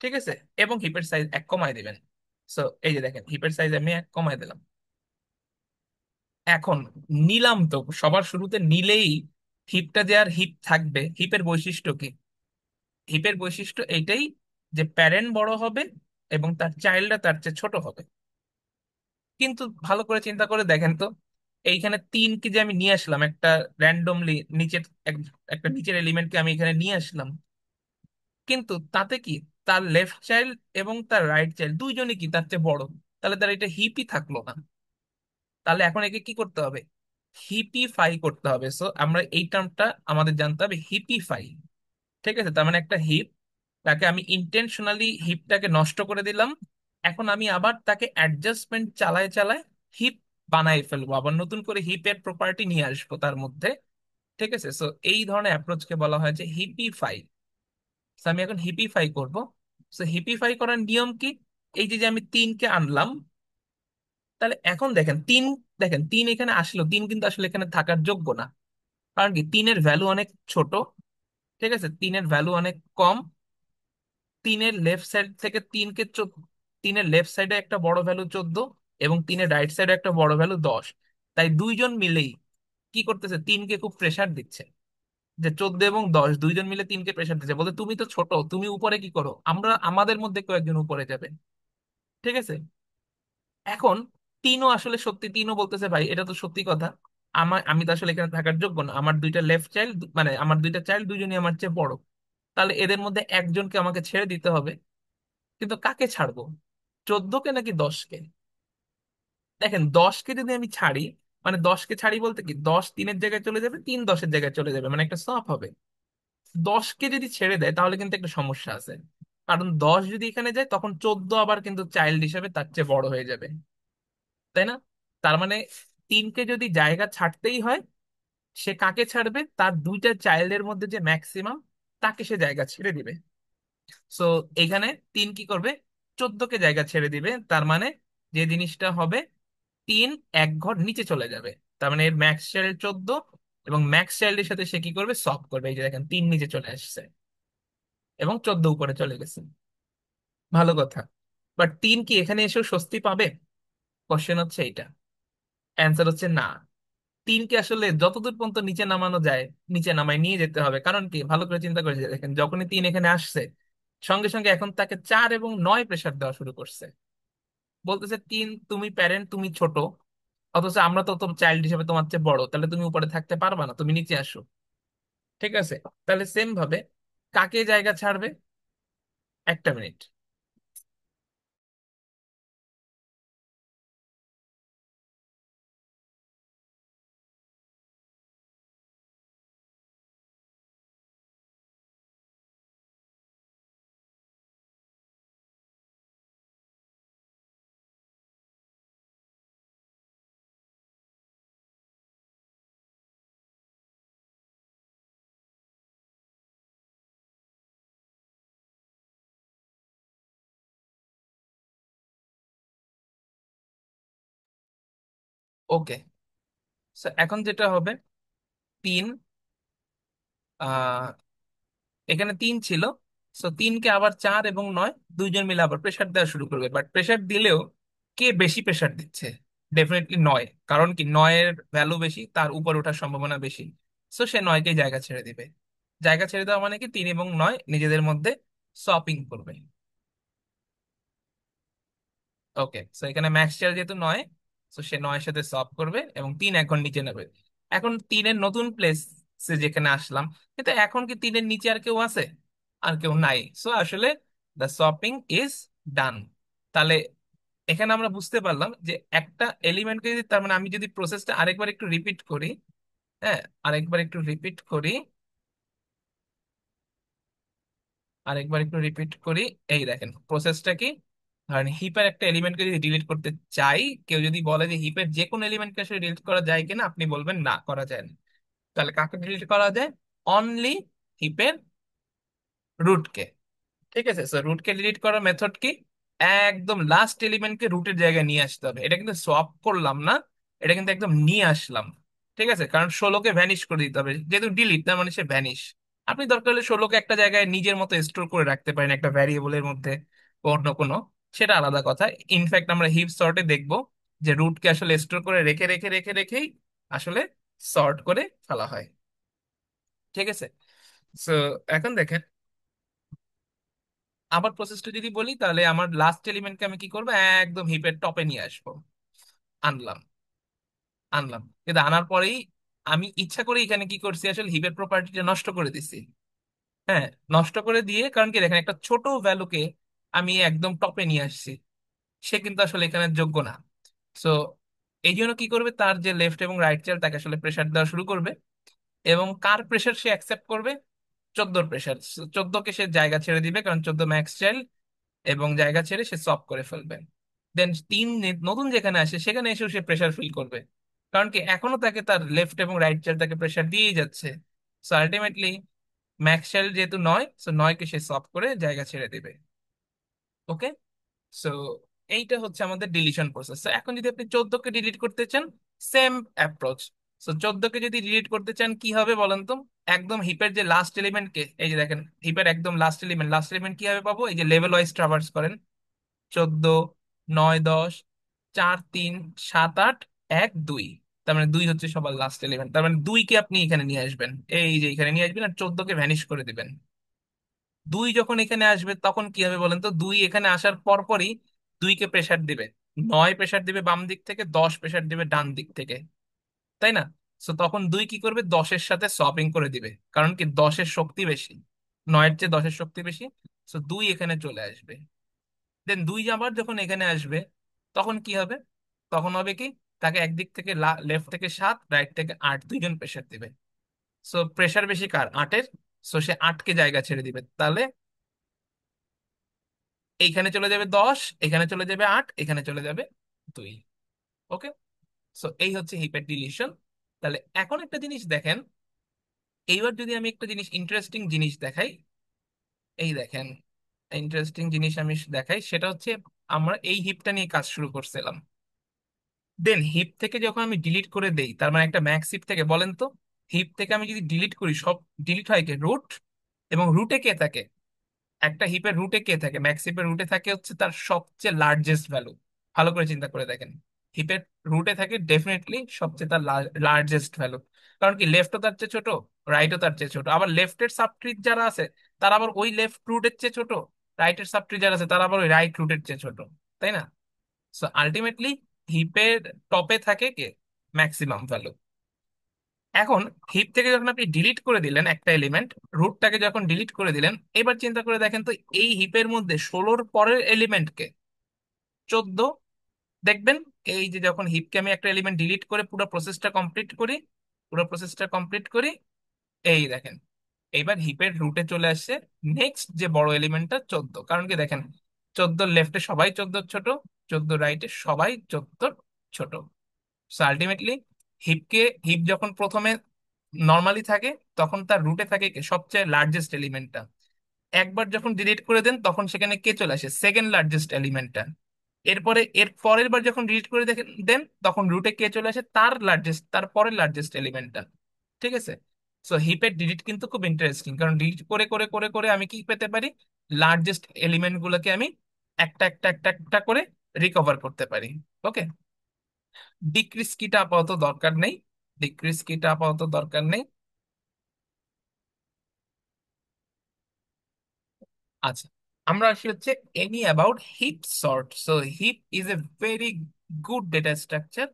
ঠিক আছে, এবং হিপের সাইজ এক কমায় দিবেন। সো এই যে দেখেন হিপের সাইজ আমি এক কমায় দিলাম। এখন নিলাম তো সবার শুরুতে নিলেই হিপটা যে আর হিপ থাকবে, হিপের বৈশিষ্ট্য কি? হিপের বৈশিষ্ট্য এইটাই যে প্যারেন্ট বড় হবে এবং তার চাইল্ডরা তার চেয়ে ছোট হবে। কিন্তু ভালো করে চিন্তা করে দেখেন তো, এইখানে তিনকে যে আমি নিয়ে আসলাম একটা র্যান্ডমলি নিচের একটা নিচের এলিমেন্টকে আমি এখানে নিয়ে আসলাম, কিন্তু তাতে কি তার লেফট চাইল্ড এবং তার রাইট চাইল্ড দুইজনই কি তার চেয়ে বড়? তাহলে তার এটা হিপই থাকলো না। তাহলে এখন একে কি করতে হবে? হিপিফাই করতে হবে। সো আমরা এই টার্মটা আমাদের জানতে হবে, হিপিফাই। ঠিক আছে, তার মানে একটা হিপ, তাকে আমি ইন্টেনশনালি হিপটাকে নষ্ট করে দিলাম। এখন আমি আবার তাকে অ্যাডজাস্টমেন্ট চালায় চালায় হিপ বানাই ফেলবো, আবার নতুন করে হিপের প্রপার্টি নিয়ে আসবো তার মধ্যে। ঠিক আছে, সো এই ধরনের অ্যাপ্রোচকে বলা হয় যে হিপিফাই। আমি এখন হিপিফাই করব। সো হিপিফাই করার নিয়ম কি? এই যে যে আমি তিনকে আনলাম, তাহলে এখন দেখেন তিন, দেখেন তিন এখানে আসলো, তিন কিন্তু আসলে এখানে থাকার যোগ্য না। কারণ কি তিনের ভ্যালু অনেক ছোট, ঠিক আছে, তিনের ভ্যালু অনেক কম। তিনের লেফট সাইড থেকে তিনের লেফট সাইডে একটা বড় ভ্যালু 14 এবং তিনের রাইট সাইডে একটা বড় ভ্যালু 10। তাই দুইজন মিলেই কি করতেছে, তিনকে খুব প্রেসার দিচ্ছে। যে 14 এবং 10 দুইজন মিলে তিনকে প্রেসার দিচ্ছে, বলতে তুমি তো ছোট, তুমি উপরে কি করো, আমরা আমাদের মধ্যে কয়েকজন উপরে যাবে। ঠিক আছে, এখন তিনও আসলে সত্যি, তিনও বলতেছে ভাই এটা তো সত্যি কথা, আমি তো আসলে এখানে থাকার যোগ্য না, আমার দুইটা লেফট চাইল্ড মানে আমার দুইটা চাইল্ড দুইজনই আমার চেয়ে বড়। তাহলে এদের মধ্যে একজনকে আমাকে ছেড়ে দিতে হবে। কিন্তু কাকে ছাড়বো, 14কে নাকি 10কে? দেখেন 10কে যদি আমি ছাড়ি, মানে 10কে ছাড়ি বলতে কি 10 তিনের জায়গায় চলে যাবে, তিন 10-এর জায়গায় চলে যাবে, মানে একটা সব হবে। 10কে যদি ছেড়ে দেয় তাহলে কিন্তু একটা সমস্যা আছে, কারণ 10 যদি এখানে যায় তখন 14 আবার কিন্তু চাইল্ড হিসেবে তার চেয়ে বড় হয়ে যাবে, তাই না? তার মানে তিনকে যদি জায়গা ছাড়তেই হয়, সে কাকে ছাড়বে, তার দুইটা চাইল্ডের মধ্যে যে ম্যাক্সিমাম তাকে সে জায়গা ছেড়ে দিবে। সো এখানে তিন কি করবে, 14কে জায়গা ছেড়ে দিবে, তার মানে যে জিনিসটা হবে, তিন এক ঘর নিচে চলে যাবে। তার মানে এর ম্যাক্স চাইল্ড 14, এবং ম্যাক্স চাইল্ডের সাথে সে কি করবে, সব করবে। এই যে দেখেন তিন নিচে চলে আসছে এবং 14 উপরে চলে গেছে। ভালো কথা। বাট তিন কি এখানে এসেও স্বস্তি পাবে? কোশ্চেন হচ্ছে এইটা। অ্যান্সার হচ্ছে না। তিনকে আসলে যতদূর পর্যন্ত নিচে নামানো যায় নিচে নামায় নিয়ে যেতে হবে, কারণ কি ভালো করে চিন্তা করে যে দেখেন যখনই তিন এখানে আসছে, সঙ্গে সঙ্গে এখন তাকে 4 এবং 9 প্রেসার দেওয়া শুরু করছে। বলতেছে তিন তুমি প্যারেন্ট, তুমি ছোট, অথচ আমরা তো তোমার চাইল্ড হিসেবে তোমার চেয়ে বড়, তাহলে তুমি উপরে থাকতে পারবা না, তুমি নিচে আসো। ঠিক আছে, তাহলে সেম ভাবে কাকে জায়গা ছাড়বে? একটা মিনিট। ওকে, এখন যেটা হবে, তিন, এখানে তিন ছিল, সো তিনকে আবার 4 এবং 9 দুইজন মিলে আবার প্রেসার দেওয়া শুরু করবে। বাট প্রেসার দিলেও কে বেশি প্রেসার দিচ্ছে? ডেফিনেটলি 9, কারণ কি 9-এর ভ্যালু বেশি, তার উপর ওঠার সম্ভাবনা বেশি। সো সে 9কে জায়গা ছেড়ে দিবে। জায়গা ছেড়ে দেওয়া মানে কি 3 এবং 9 নিজেদের মধ্যে সপিং করবে। ওকে, সো এখানে ম্যাক্স চার্জ যেহেতু 9, সো সে 9-এর সাথে সব করবে এবং তিন এখন নিচে নেবে। এখন তিনের নতুন প্লেস যেখানে আসলাম, কিন্তু এখন কি তিনের নিচে আর কেউ আছে? আর কেউ নাই। সো আসলে দ্য শপিং ইজ ডান। তাহলে এখানে আমরা বুঝতে পারলাম যে একটা এলিমেন্টকে যদি, তার মানে আমি যদি প্রসেসটা আরেকবার একটু রিপিট করি, হ্যাঁ, আরেকবার একটু রিপিট করি, আরেকবার একটু রিপিট করি, এই দেখেন প্রসেসটা কি, ধরেন হিপের একটা এলিমেন্টকে যদি ডিলিট করতে চাই, কেউ যদি বলে যে হিপের যে কোনো এলিমেন্টকে আসলে ডিলিট করা যায় কিনা, আপনি বলবেন না, করা যায় না। তাহলে কাকে ডিলিট করা যায়? অনলি হিপের রুটকে। ঠিক আছে, সো রুটকে ডিলিট করার মেথড কি? একদম লাস্ট এলিমেন্টকে রুটের জায়গায় নিয়ে আসতে হবে। এটা কিন্তু সোয়াপ করলাম না, এটা কিন্তু একদম নিয়ে আসলাম। ঠিক আছে, কারণ 16কে ভ্যানিশ করে দিতে হবে, যেহেতু ডিলিট তার মানে সে ভ্যানিশ। আপনি দরকার হলে 16কে একটা জায়গায় নিজের মতো স্টোর করে রাখতে পারেন একটা ভ্যারিয়েবলের মধ্যে, অন্য কোনো, সেটা আলাদা কথা। ইনফ্যাক্ট আমরা হিপ সর্টে দেখবো যে রুটকে আসলে স্টোর করে রেখে রেখে রেখে রেখেই আসলে সর্ট করে ফেলা হয়। ঠিক আছে, সো এখন দেখেন, আবার প্রসেসটা যদি বলি, তাহলে আমার লাস্ট এলিমেন্টকে আমি কি করবো, একদম হিপের টপে নিয়ে আসবো। আনলাম, আনলাম, কিন্তু আনার পরেই আমি ইচ্ছা করে এখানে কি করছি, আসলে হিপের প্রপার্টিটা নষ্ট করে দিছি। হ্যাঁ, নষ্ট করে দিয়ে, কারণ কি দেখেন, একটা ছোট ভ্যালুকে আমি একদম টপে নিয়ে আসছি, সে কিন্তু আসলে এখানে যোগ্য না। সো এই জন্য কি করবে, তার যে লেফট এবং রাইট চাইল্ড তাকে আসলে প্রেসার দেওয়া শুরু করবে। এবং কার প্রেসার সে অ্যাকসেপ্ট করবে? 14 প্রেসার। 14কে সে জায়গা ছেড়ে দিবে, কারণ 14 ম্যাক্স চাইল্ড, এবং জায়গা ছেড়ে সে সব করে ফেলবে। দেন নতুন যেখানে আসে সেখানে এসেও সে প্রেসার ফিল করবে, কারণ কি এখনো তাকে তার লেফট এবং রাইট চাইল্ড তাকে প্রেসার দিয়েই যাচ্ছে। সো আলটিমেটলি ম্যাক্স চাইল্ড যেহেতু 9, সো 9কে সে সব করে জায়গা ছেড়ে দিবে। ওকে, সো এইটা হচ্ছে আমাদের ডিলিশন প্রসেস। এখন যদি আপনি 14কে ডিলিট করতে চান, সেম অ্যাপ্রোচ। সো 14কে যদি ডিলিট করতে চান কি হবে বলেন তো? একদম হিপের যে লাস্ট এলিমেন্টকে, এই যে দেখেন হিপের একদম লাস্ট এলিমেন্ট কিভাবে পাবো, এই যে লেভেল ওয়াইজ ট্রাভার্স করেন। 14, 9, 10, 4, 3, 7, 8, 1, 2। তার মানে 2 হচ্ছে সবার লাস্ট এলিমেন্ট, তার মানে 2কে আপনি এখানে নিয়ে আসবেন, এই যে এখানে নিয়ে আসবেন, আর 14কে ভ্যানিশ করে দিবেন। 2 যখন এখানে আসবে তখন কি হবে বলেন তো? 2 এখানে আসার পর পরই 2কে প্রেসার দিবে। 9 প্রেসার দিবে বাম দিক থেকে, 10 প্রেসার দিবে ডান দিক থেকে, তাই না? সো তখন 2 কি করবে, 10-এর সাথে সপিং করে দিবে, কারণ কি 10-এর শক্তি বেশি, 9-এর চেয়ে 10-এর শক্তি বেশি। সো 2 এখানে চলে আসবে। দেন 2 আবার যখন এখানে আসবে, তখন কি হবে? তখন হবে কি, তাকে একদিক থেকে লেফট থেকে 7, রাইট থেকে 8, দুইজন প্রেসার দিবে। সো প্রেসার বেশি কার? 8-এর। সো সে 8কে জায়গা ছেড়ে দিবে, তাহলে এইখানে চলে যাবে 10, এখানে চলে যাবে 8, এখানে চলে যাবে 2। ওকে, সো এই হচ্ছে হিপের ডিলিশন। তাহলে এখন একটা জিনিস দেখেন, এইবার যদি আমি একটা জিনিস, ইন্টারেস্টিং জিনিস দেখাই, এই দেখেন, ইন্টারেস্টিং জিনিস আমি দেখাই, সেটা হচ্ছে আমরা এই হিপটা নিয়ে কাজ শুরু করছিলাম। দেন হিপ থেকে যখন আমি ডিলিট করে দেই, তার মানে একটা ম্যাক্স হিপ থেকে, বলেন তো, হিপ থেকে আমি যদি ডিলিট করি, সব ডিলিট হয় কে? রুট। এবং রুটে কে থাকে? একটা হিপের রুটে কে থাকে? ম্যাক্স হিপের রুটে থাকে হচ্ছে তার সবচেয়ে লার্জেস্ট ভ্যালু। ভালো করে চিন্তা করে দেখেন, হিপের রুটে থাকে ডেফিনেটলি সবচেয়ে তার লার্জেস্ট ভ্যালু। কারণ কি লেফটও তার চেয়ে ছোট, রাইটও তার চেয়ে ছোট, আবার লেফটের সাবট্রি যারা আছে তারা আবার ওই লেফট রুটের চেয়ে ছোট, রাইটের সাবট্রি যারা আছে তারা আবার ওই রাইট রুটের চেয়ে ছোট, তাই না? সো আলটিমেটলি হিপের টপে থাকে কে? Maximum value. এখন হিপ থেকে যখন আপনি ডিলিট করে দিলেন একটা এলিমেন্ট, রুটটাকে যখন ডিলিট করে দিলেন, এবার চিন্তা করে দেখেন তো, এই হিপের মধ্যে 16-র পরের এলিমেন্টকে, 14। দেখবেন এই যে যখন হিপকে আমি একটা এলিমেন্ট ডিলিট করে পুরো প্রসেসটা কমপ্লিট করি, পুরো প্রসেসটা কমপ্লিট করি, এই দেখেন এইবার হিপের রুটে চলে আসছে নেক্সট যে বড় এলিমেন্টটা 14। কারণ কি দেখেন, 14 লেফটে সবাই 14 ছোট, 14 রাইটে সবাই 14 ছোট। সো আলটিমেটলি হিপ যখন প্রথমে নর্মালি থাকে, তখন তার রুটে থাকে কে? সবচেয়ে লার্জেস্ট এলিমেন্টটা। একবার যখন ডিলিট করে দেন, তখন সেখানে কে চলে আসে? সেকেন্ড লার্জেস্ট এলিমেন্টটা। এরপরে এর পরের বার যখন ডিলিট করে দেন, তখন রুটে কে চলে আসে? তার লার্জেস্ট, তার পরের লার্জেস্ট এলিমেন্টটা। ঠিক আছে, সো হিপের ডিলিট কিন্তু খুব ইন্টারেস্টিং, কারণ ডিলিট করে করে করে করে আমি কি পেতে পারি? লার্জেস্ট এলিমেন্ট গুলোকে আমি একটা একটা একটা একটা করে রিকভার করতে পারি। ওকে, ডিক্রিজ কিটা আপাতত দরকার নেই, ডিক্রিজ কিটা আপাতত দরকার নেই। আচ্ছা, আমরা আসি হচ্ছে any about heap sort. So heap is a very good data structure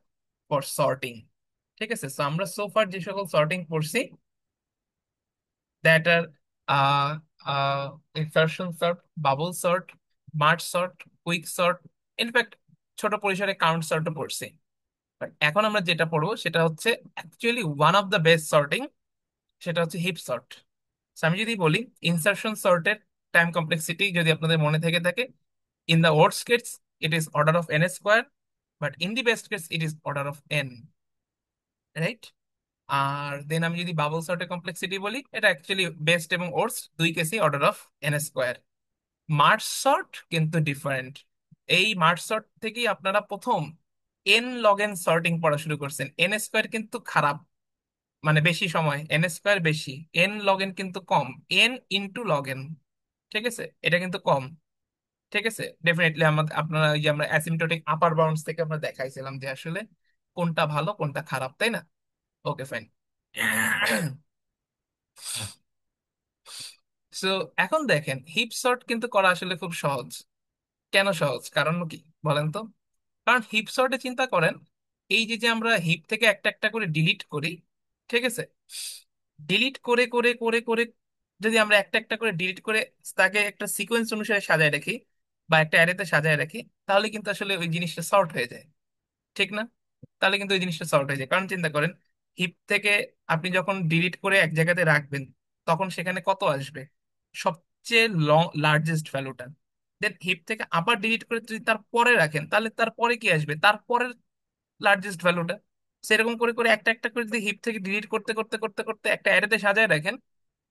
for sorting. ঠিক আছে, সো আমরা সোফার যে সকল সর্টিং করছি, that are insertion sort, bubble sort, merge sort, quick sort, in fact ছোট পরিসরে কাউন্ট সর্টও পড়ছি। But এখন আমরা যেটা পড়বো সেটা হচ্ছে actually one of the best sorting, সেটা হচ্ছে হিপ সর্ট। আমি যদি বলি ইনসার্শন সর্টের টাইম কমপ্লেক্সিটি যদি আপনাদের মনে থেকে থাকে, In the worst case it is order of n square, but in the best case it is order of n, right? আর দেন আমি যদি বাবল সর্টের কমপ্লেক্সিটি বলি, এটা অ্যাকচুয়ালি বেস্ট এবং ওর্স্ট দুই কেসই order of n square. Merge sort কিন্তু different. এই মার্জ সর্ট থেকেই আপনারা প্রথম এন লগ এন সর্টিং পড়া শুরু করছেন। এন স্কোয়ার কিন্তু খারাপ, মানে বেশি সময় এন স্কোয়ার বেশি, এন লগ এন কিন্তু কম, এন ইন্টু লগ এন, ঠিক আছে, এটা কিন্তু কম। ঠিক আছে, ডেফিনেটলি আমাদের আপনারা এই যে আমরা অ্যাসিম্পটোটিক আপার বাউন্ডস থেকে আমরা দেখাইছিলাম যে আসলে কোনটা ভালো কোনটা খারাপ, তাই না? Okay fine. সো এখন দেখেন হিপ সর্ট কিন্তু করা আসলে খুব সহজ। কেন সহজ, কারণ কি বলেন তো? কারণ হিপ সর্টে চিন্তা করেন, এই যে যে আমরা হিপ থেকে একটা একটা করে ডিলিট করি, ঠিক আছে, ডিলিট করে করে করে করে যদি আমরা একটা একটা করে ডিলিট করে তাকে একটা সিকোয়েন্স অনুসারে সাজায় রাখি বা একটা অ্যারেতে সাজায় রাখি, তাহলে কিন্তু আসলে ওই জিনিসটা সর্ট হয়ে যায়, ঠিক না? তাহলে কিন্তু ওই জিনিসটা সর্ট হয়ে যায়। কারণ চিন্তা করেন, হিপ থেকে আপনি যখন ডিলিট করে এক জায়গাতে রাখবেন, তখন সেখানে কত আসবে? সবচেয়ে লং লার্জেস্ট ভ্যালুটা। দেন হিপ থেকে আবার ডিলিট করে যদি তার পরে রাখেন, তাহলে তারপরে কি আসবে? তারপরের লার্জেস্ট ভ্যালুটা। সেরকম করে করে একটা একটা করে যদি হিপ থেকে ডিলিট করতে করতে করতে করতে একটা অ্যারেতে সাজায় রাখেন,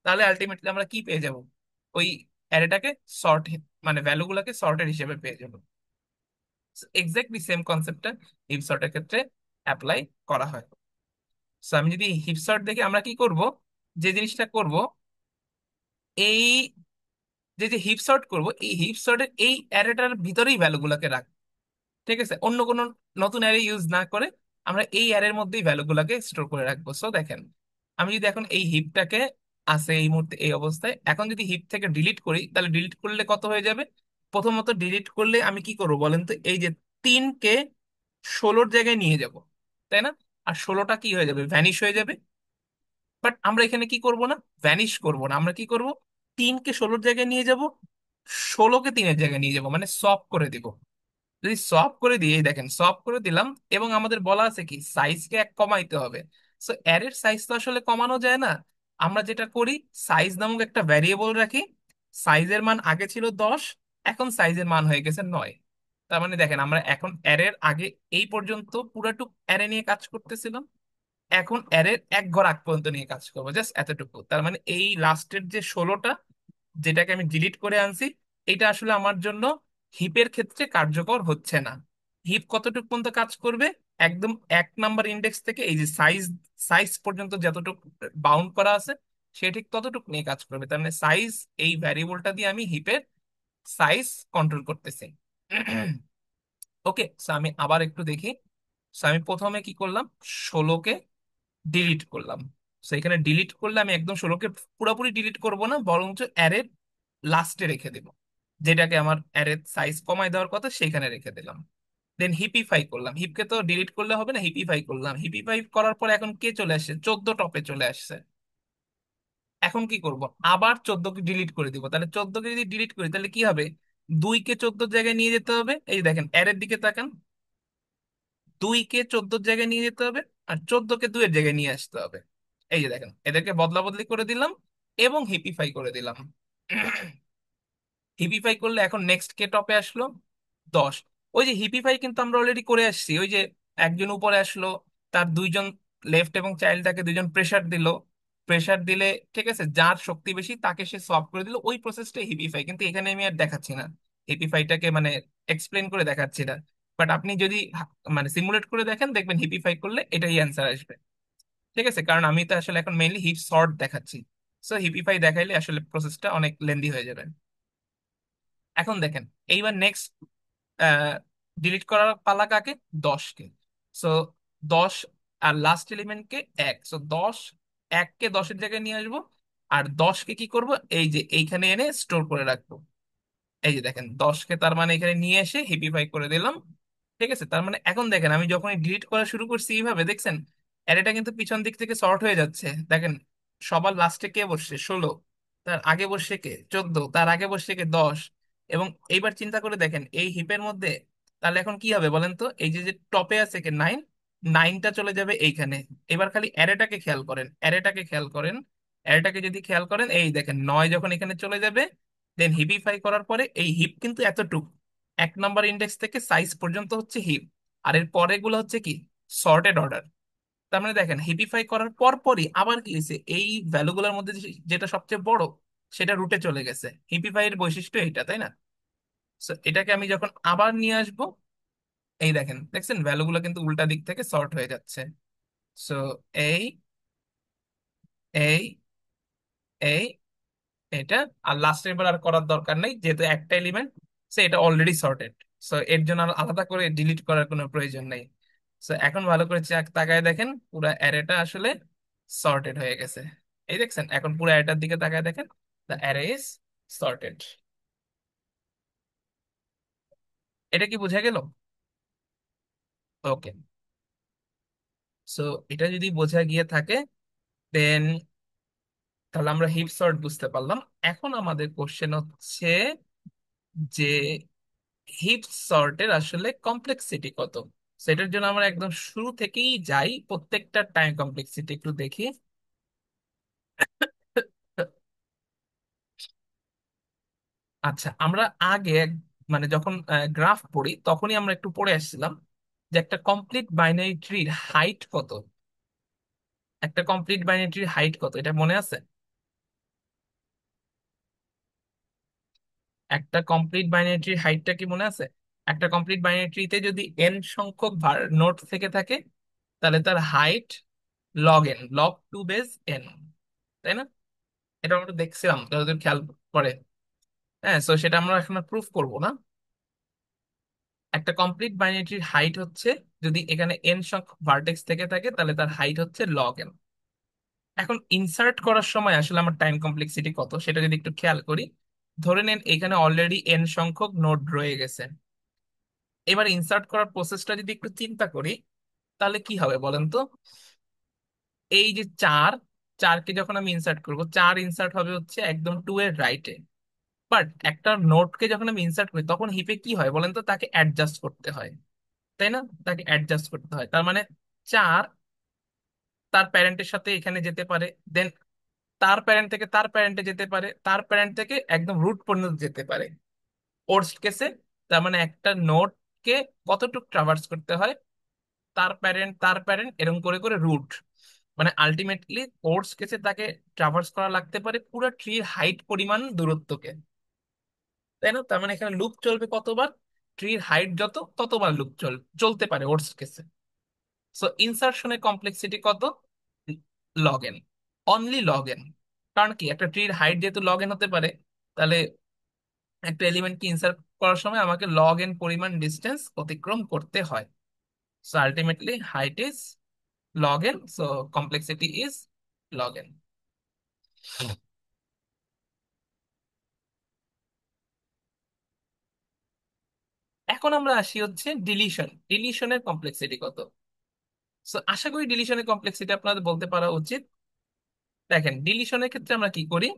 তাহলে আলটিমেটলি আমরা কি পেয়ে যাব? ওই অ্যারেটাকে সর্ট, মানে ভ্যালুগুলোকে সর্টের হিসেবে পেয়ে যাব। এক্স্যাক্টলি সেম কনসেপ্টটা হিপ সর্টের ক্ষেত্রে অ্যাপ্লাই করা হয়। সো আমি যদি হিপ সর্ট দেখে আমরা কি করব, যে জিনিসটা করব, এই যে যে হিপ সর্ট করবো, এই হিপ সর্টের এই অ্যারেটার ভিতরেই ভ্যালুগুলোকে রাখবো, ঠিক আছে, অন্য কোনো নতুন অ্যারে ইউজ না করে আমরা এই অ্যারের মধ্যেই ভ্যালুগুলোকে স্টোর করে রাখবো। সো দেখেন, আমি যদি এখন এই হিপটাকে আছে এই মুহূর্তে এই অবস্থায়, এখন যদি হিপ থেকে ডিলিট করি, তাহলে ডিলিট করলে কত হয়ে যাবে? প্রথমত ডিলিট করলে আমি কি করবো বলেন তো, এই যে 3কে 16-র জায়গায় নিয়ে যাব, তাই না? আর 16টা কি হয়ে যাবে? ভ্যানিশ হয়ে যাবে। বাট আমরা এখানে কি করব না, ভ্যানিশ করব না, আমরা কি করব, 3কে 16-র জায়গায় নিয়ে যাব, 16কে 3-এর জায়গায় নিয়ে যাব, মানে সব করে দিব। যদি সব করে দিই, এই দেখেন সব করে দিলাম, এবং আমাদের বলা আছে কি সাইজকে এক কমাইতে হবে। সো অ্যারের সাইজ তো আসলে কমানো যায় না। আমরা যেটা করি, সাইজ নামক একটা ভ্যারিয়েবল রাখি। সাইজের মান আগে ছিল 10, এখন সাইজের মান হয়ে গেছে 9। তার মানে দেখেন, আমরা এখন অ্যারের আগে এই পর্যন্ত পুরাটুক অ্যারে নিয়ে কাজ করতেছিলাম, এখন অ্যারের এক ঘর আগ পর্যন্ত নিয়ে কাজ করবো, জাস্ট এতটুকু। তার মানে এই লাস্টের যে 16টা, যেটাকে আমি ডিলিট করে আনছি, এটা আসলে আমার জন্য হিপের ক্ষেত্রে কার্যকর হচ্ছে না। হিপ কতটুকু পর্যন্ত কাজ করবে? একদম 1 নাম্বার ইন্ডেক্স থেকে এই যে সাইজ, সাইজ পর্যন্ত যতটুকু বাউন্ড করা আছে, সে ঠিক ততটুকু নিয়ে কাজ করবে। তার মানে সাইজ, এই ভ্যারিয়েবলটা দিয়ে আমি হিপের সাইজ কন্ট্রোল করতেছি। ওকে, সো আমি আবার একটু দেখি। সো আমি প্রথমে কি করলাম, 16কে ডিলিট করলাম। সো এখানে ডিলিট করলে আমি একদম 16কে পুরোপুরি ডিলিট করব না, বরঞ্চ অ্যারের লাস্টে রেখে দেব, যেটাকে আমার অ্যারের সাইজ কমায় দেওয়ার কথা সেখানে রেখে দিলাম। দেন হিপিফাই করলাম, হিপকে তো ডিলিট করলে হবে না, হিপিফাই করলাম। হিপিফাই করার পর এখন কে চলে আসছে? 14 টপে চলে আসছে। এখন কি করব, আবার 14কে ডিলিট করে দিব। তাহলে 14কে যদি ডিলিট করি তাহলে কি হবে? 2কে 14 জায়গায় নিয়ে যেতে হবে, এই দেখেন অ্যারের দিকে তাকান, 2কে 14 জায়গায় নিয়ে যেতে হবে, আর 14কে 2-এর জায়গায় নিয়ে আসতে হবে। এই যে দেখেন, এদেরকে বদলা বদলি করে দিলাম এবং হিপিফাই করে দিলাম। হিপিফাই করলে এখন নেক্সট কে টপে আসলো? 10। ওই যে হিপিফাই কিন্তু আমরা অলরেডি করে আসছি। ওই যে একজন উপরে আসলো, তার দুইজন লেফট এবং চাইল্ডটাকে দুইজন প্রেসার দিল, প্রেসার দিলে, ঠিক আছে, যার শক্তি বেশি তাকে সে সলভ করে দিল, ওই প্রসেসটা হিপিফাই। কিন্তু এখানে আমি আর দেখাচ্ছি না হিপিফাইটাকে, মানে এক্সপ্লেন করে দেখাচ্ছি না। বাট আপনি যদি মানে সিমুলেট করে দেখেন, দেখবেন হিপিফাই করলে এটাই অ্যান্সার আসবে। ঠিক আছে, কারণ আমি তো আসলে এখন মেইনলি হিপ সর্ট দেখাচ্ছি। সো হিপিফাই দেখাইলে আসলে প্রসেসটা অনেক লেন্দি হয়ে যাবে। এখন দেখেন, এইবার নেক্সট ডিলিট করার পালা কাকে? 10কে। সো 10 আর লাস্ট এলিমেন্টকে 1, সো 10, 1কে 10-এর জায়গায় নিয়ে আসবো, আর 10কে কি করব, এই যে এইখানে এনে স্টোর করে রাখবো। এই যে দেখেন 10কে তার মানে এখানে নিয়ে এসে হিপিফাই করে দিলাম। ঠিক আছে, তার মানে এখন দেখেন আমি যখনই ডিলিট করা শুরু করছি এইভাবে, দেখছেন অ্যারেটা কিন্তু পিছন দিক থেকে সর্ট হয়ে যাচ্ছে। দেখেন সবার লাস্টে কে বসছে? 16। তার আগে বসছে কে? 14। তার আগে বসছে কে? 10। এবং এইবার চিন্তা করে দেখেন এই হিপের মধ্যে, তাহলে এখন কি হবে বলেন তো, এই যে যে টপে আছে কে? 9। 9টা চলে যাবে এইখানে। এবার খালি অ্যারেটাকে খেয়াল করেন, অ্যারেটাকে খেয়াল করেন, অ্যারেটাকে যদি খেয়াল করেন, এই দেখেন 9 যখন এখানে চলে যাবে, দেন হিপিফাই করার পরে এই হিপ কিন্তু এতটুক, এক নাম্বার ইন্ডেক্স থেকে সাইজ পর্যন্ত হচ্ছে হিপ, আর এর পরেগুলো হচ্ছে কি সর্টেড অর্ডার। তার মানে দেখেন হিপিফাই করার পর পরই আবার কি হয়েছে, এই ভ্যালুগুলোর মধ্যে যেটা সবচেয়ে বড় সেটা রুটে চলে গেছে। হিপিফাই এর বৈশিষ্ট্য এইটা, তাই না? So, এটাকে আমি যখন আবার নিয়ে আসবো, এই দেখেন দেখছেন ভ্যালুগুলো কিন্তু উল্টা দিক থেকে সর্ট হয়ে যাচ্ছে। সো এই এই এই এটা, আর লাস্টের বার আর করার দরকার নেই যেহেতু একটা এলিমেন্ট, সে এটা অলরেডি সর্টেড। সো এর জন্য আর আলাদা করে ডিলিট করার কোনো প্রয়োজন নেই। সো এখন ভালো করে তাকায় দেখেন পুরো অ্যারেটা আসলে সর্টেড হয়ে গেছে। এই দেখছেন, এখন পুরো অ্যারেটার দিকে তাকায় দেখেন, দ্য অ্যারে ইজ সর্টেড। এটা কি বোঝা গেল? ওকে। সো এটা যদি বোঝা গিয়ে থাকে দেন তাহলে আমরা হিপ সর্ট বুঝতে পারলাম। এখন আমাদের কোশ্চেন হচ্ছে যে হিপ সর্টের আসলে কমপ্লেক্সিটি কত। সেটার জন্য আমরা একদম শুরু থেকেই যাই, প্রত্যেকটা টাইম কমপ্লেক্সিটি একটু দেখি। আচ্ছা, আমরা আগে মানে যখন গ্রাফ পড়ি তখনই আমরা একটু পড়ে আসছিলাম যে একটা কমপ্লিট বাইনারি ট্রির হাইট কত। একটা কমপ্লিট বাইনারি ট্রির হাইট কত এটা মনে আছে? একটা কমপ্লিট বাইনারি ট্রির হাইটটা কি মনে আছে? একটা কমপ্লিট বাইনারি ট্রিতে যদি এন সংখ্যক নোড থেকে থাকে তাহলে তার height log n, log two base n, তাই না? এটা আমরা দেখছিলাম যদি খেয়াল করে। হ্যাঁ, তো সেটা আমরা এখন প্রুফ করব না। একটা কমপ্লিট বাইনারিটির হাইট হচ্ছে, যদি এখানে এন সংখ্যক ভার্টেক্স থেকে থাকে তাহলে তার হাইট হচ্ছে লগ এন। এখন ইনসার্ট করার সময় আসলে আমার টাইম কমপ্লেক্সিটি কত সেটা যদি একটু খেয়াল করি। ধরে নেন এখানে অলরেডি এন সংখ্যক নোড রয়ে গেছে। এবার ইনসার্ট করার প্রসেসটা যদি একটু চিন্তা করি তাহলে কি হবে বলেন তো। এই যে চার, চারকে যখন আমি ইনসার্ট করব, চার ইনসার্ট হবে হচ্ছে একদম টু এর রাইটে। বাট একটা নোটকে যখন আমি ইনসার্ট করি তখন হিপে কি হয় বলেন তো, তাকে অ্যাডজাস্ট করতে হয়, তাই না? তাকে অ্যাডজাস্ট করতে হয়, তার মানে চার তার প্যারেন্টের সাথে এখানে যেতে পারে, দেন তার প্যারেন্ট থেকে তার প্যারেন্টে যেতে পারে, তার প্যারেন্ট থেকে একদম রুট পর্যন্ত যেতে পারে ওর্স্ট কেসে। তার মানে একটা নোটকে কতটুকু ট্রাভার্স করতে হয়, তার প্যারেন্ট এরকম করে করে রুট, মানে আলটিমেটলি ওর্স্ট কেসে তাকে ট্রাভার্স করা লাগতে পারে পুরো ট্রির হাইট পরিমাণ দূরত্বকে, তাই না? তার মানে এখানে লুপ চলবে কতবার, ট্রির হাইট যত ততবার লুপ চলতে পারে ওর্স্ট কেসে। সো ইনসার্শনের কমপ্লেক্সিটি কত? Log N, only log N. কারণ কি একটা ট্রির হাইট যেহেতু লগ এন হতে পারে, তাহলে একটা এলিমেন্টকে ইনসার্ট করার সময় আমাকে লগ এন পরিমাণ ডিস্টেন্স অতিক্রম করতে হয়। So ultimately height is log n, so complexity is log N. এখন আমরা আসি হচ্ছে ডিলিশন, ডিলিশনের কমপ্লেক্সিটি কত। সো আশা করি ডিলিশনের কমপ্লেক্সিটি আপনাদের বলতে পারা উচিত। দেখেন ডিলিশনের ক্ষেত্রে আমরা কি করি,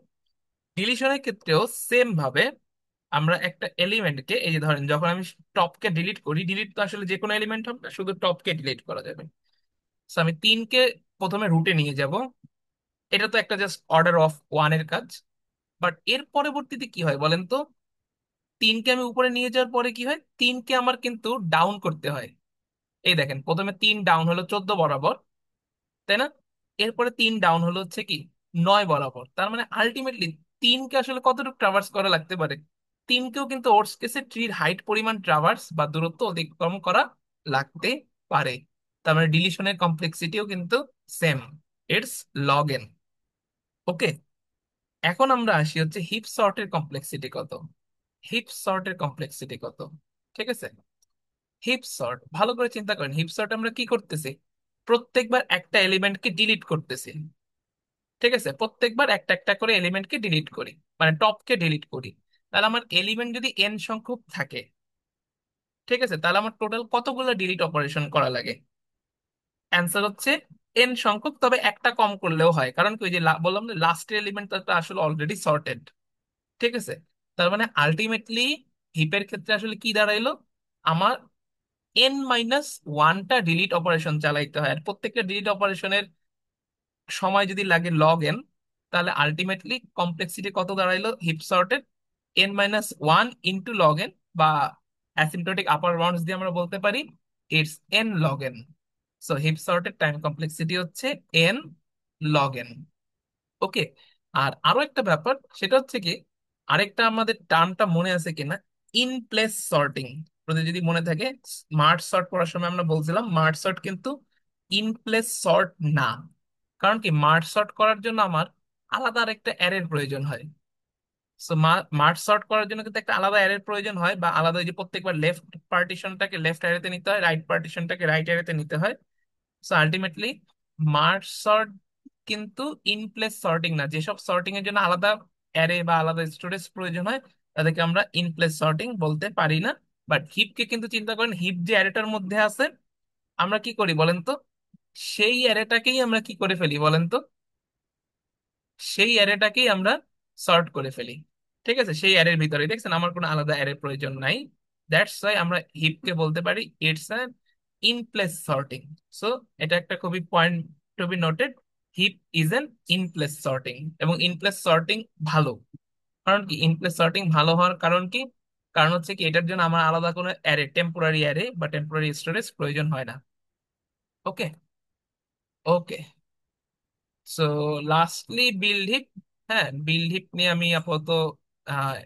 ডিলিশনের ক্ষেত্রেও সেম ভাবে আমরা একটা এলিমেন্টকে, এই যে ধরেন যখন আমি টপকে ডিলিট করি, ডিলিট তো আসলে যে কোনো এলিমেন্ট হবে না, শুধু টপকে ডিলিট করা যাবে। তো আমি তিনকে প্রথমে রুটে নিয়ে যাব, এটা তো একটা জাস্ট অর্ডার অফ ওয়ান এর কাজ। বাট এর পরবর্তীতে কি হয় বলেন তো, তিনকে আমি উপরে নিয়ে যাওয়ার পরে কি হয়, তিনকে আমার কিন্তু ডাউন করতে হয়। এই দেখেন প্রথমে তিন ডাউন হলো 14 বরাবর, তাই না? এরপরে তিন ডাউন হলো হচ্ছে কি 9 বরাবর। তার মানে আলটিমেটলি তিনকে আসলে কতটুকু ট্রাভার্স করা লাগতে পারে, তিনকেও কিন্তু ওর্স কেসে ট্রির হাইট পরিমাণ ট্রাভার্স বা দূরত্ব অতিক্রম করা লাগতে পারে। তার মানে ডিলিশনের কমপ্লেক্সিটিও কিন্তু সেম, ইটস লগ এন। ওকে। এখন আমরা আসি হচ্ছে হিপ সর্টের কমপ্লেক্সিটি কত। হিপ সর্টের কমপ্লেক্সিটি কত, ঠিক আছে? হিপ সর্ট ভালো করে চিন্তা করেন, হিপ সর্ট আমরা কি করতেছি, প্রত্যেকবার একটা এলিমেন্টকে ডিলিট করতেছি, ঠিক আছে? প্রত্যেকবার একটা একটা করে এলিমেন্টকে ডিলিট করি, মানে টপকে ডিলিট করি। তাহলে আমার এলিমেন্ট যদি এন সংখ্যক থাকে, ঠিক আছে, তাহলে আমার টোটাল কতগুলো ডিলিট অপারেশন করা লাগে? অ্যান্সার হচ্ছে এন সংখ্যক, তবে একটা কম করলেও হয়, কারণ কি ওই যে বললাম যে লাস্টের এলিমেন্টটা আসলে অলরেডি সর্টেড, ঠিক আছে? তার মানে আলটিমেটলি হিপের ক্ষেত্রে আসলে কি দাঁড়াইলো, আমার এন মাইনাস ওয়ানটা ডিলিট অপারেশন চালাইতে হয়, আর প্রত্যেকটা ডিলিট অপারেশনের সময় যদি লাগে লগ এন, তাহলে আলটিমেটলি কমপ্লেক্সিটি কত দাঁড়াইলো হিপ সর্টের, n minus one into log n, বা অ্যাসিম্পটোটিক আপার বাউন্ডস দিয়ে আমরা বলতে পারি it's n log n. So heap সর্টের টাইম কমপ্লেক্সিটি হচ্ছে এন লগ এন। ওকে। আর আরো একটা ব্যাপার, সেটা হচ্ছে কি, আরেকটা আমাদের টার্মটা মনে আছে কিনা, ইন প্লেস সর্টিং। যদি মনে থাকে, স্মার্ট সর্ট করার সময় আমরা বলছিলাম মার্জ সর্ট কিন্তু ইন প্লেস সর্ট না। কারণ কি, মার্জ সর্ট করার জন্য আমার আলাদা আরেকটা অ্যারের প্রয়োজন হয়। সো মার্জ সর্ট করার জন্য কিন্তু একটা আলাদা অ্যারের প্রয়োজন হয়, বা আলাদা ওই যে প্রত্যেকবার লেফট পার্টিশনটাকে লেফট অ্যারেতে নিতে হয়, রাইট পার্টিশনটাকে রাইট অ্যারেতে নিতে হয়। সো আলটিমেটলি মার্জ সর্ট কিন্তু ইন প্লেস সর্টিং না। যেসব সর্টিং এর জন্য আলাদা অ্যারে বা আলাদা স্টোরেজ প্রয়োজন হয়, তাদেরকে আমরা ইন প্লেস সর্টিং বলতে পারি না। বাট হিপকে কিন্তু চিন্তা করেন, হিপ যে অ্যারেটার মধ্যে আছে, আমরা কি করি বলেন তো, সেই অ্যারেটাকেই আমরা কি করে ফেলি বলেন তো, সেই অ্যারেটাকেই আমরা সর্ট করে ফেলি। ঠিক আছে, সেই অ্যারের ভিতরে দেখছেন আমার কোনো আলাদা অ্যারে প্রয়োজন নাই। দ্যাটস ওয়াই আমরা হিপকে বলতে পারি it's an in place sorting. So এটা একটা খুবই point to be noted, heap is an in place sorting. এবং ইন প্লেস সর্টিং ভালো। কারণ কি, ইন প্লেস সর্টিং ভালো হওয়ার কারণ কি, কারণ হচ্ছে কি, এটার জন্য আমার আলাদা কোনো অ্যারে, টেম্পোরারি অ্যারে বা টেম্পোরারি স্টোরেজ প্রয়োজন হয় না। Okay. Okay. So lastly build heap. হ্যাঁ, বিল্ড হিপ নিয়ে আমি আপাতত আহ,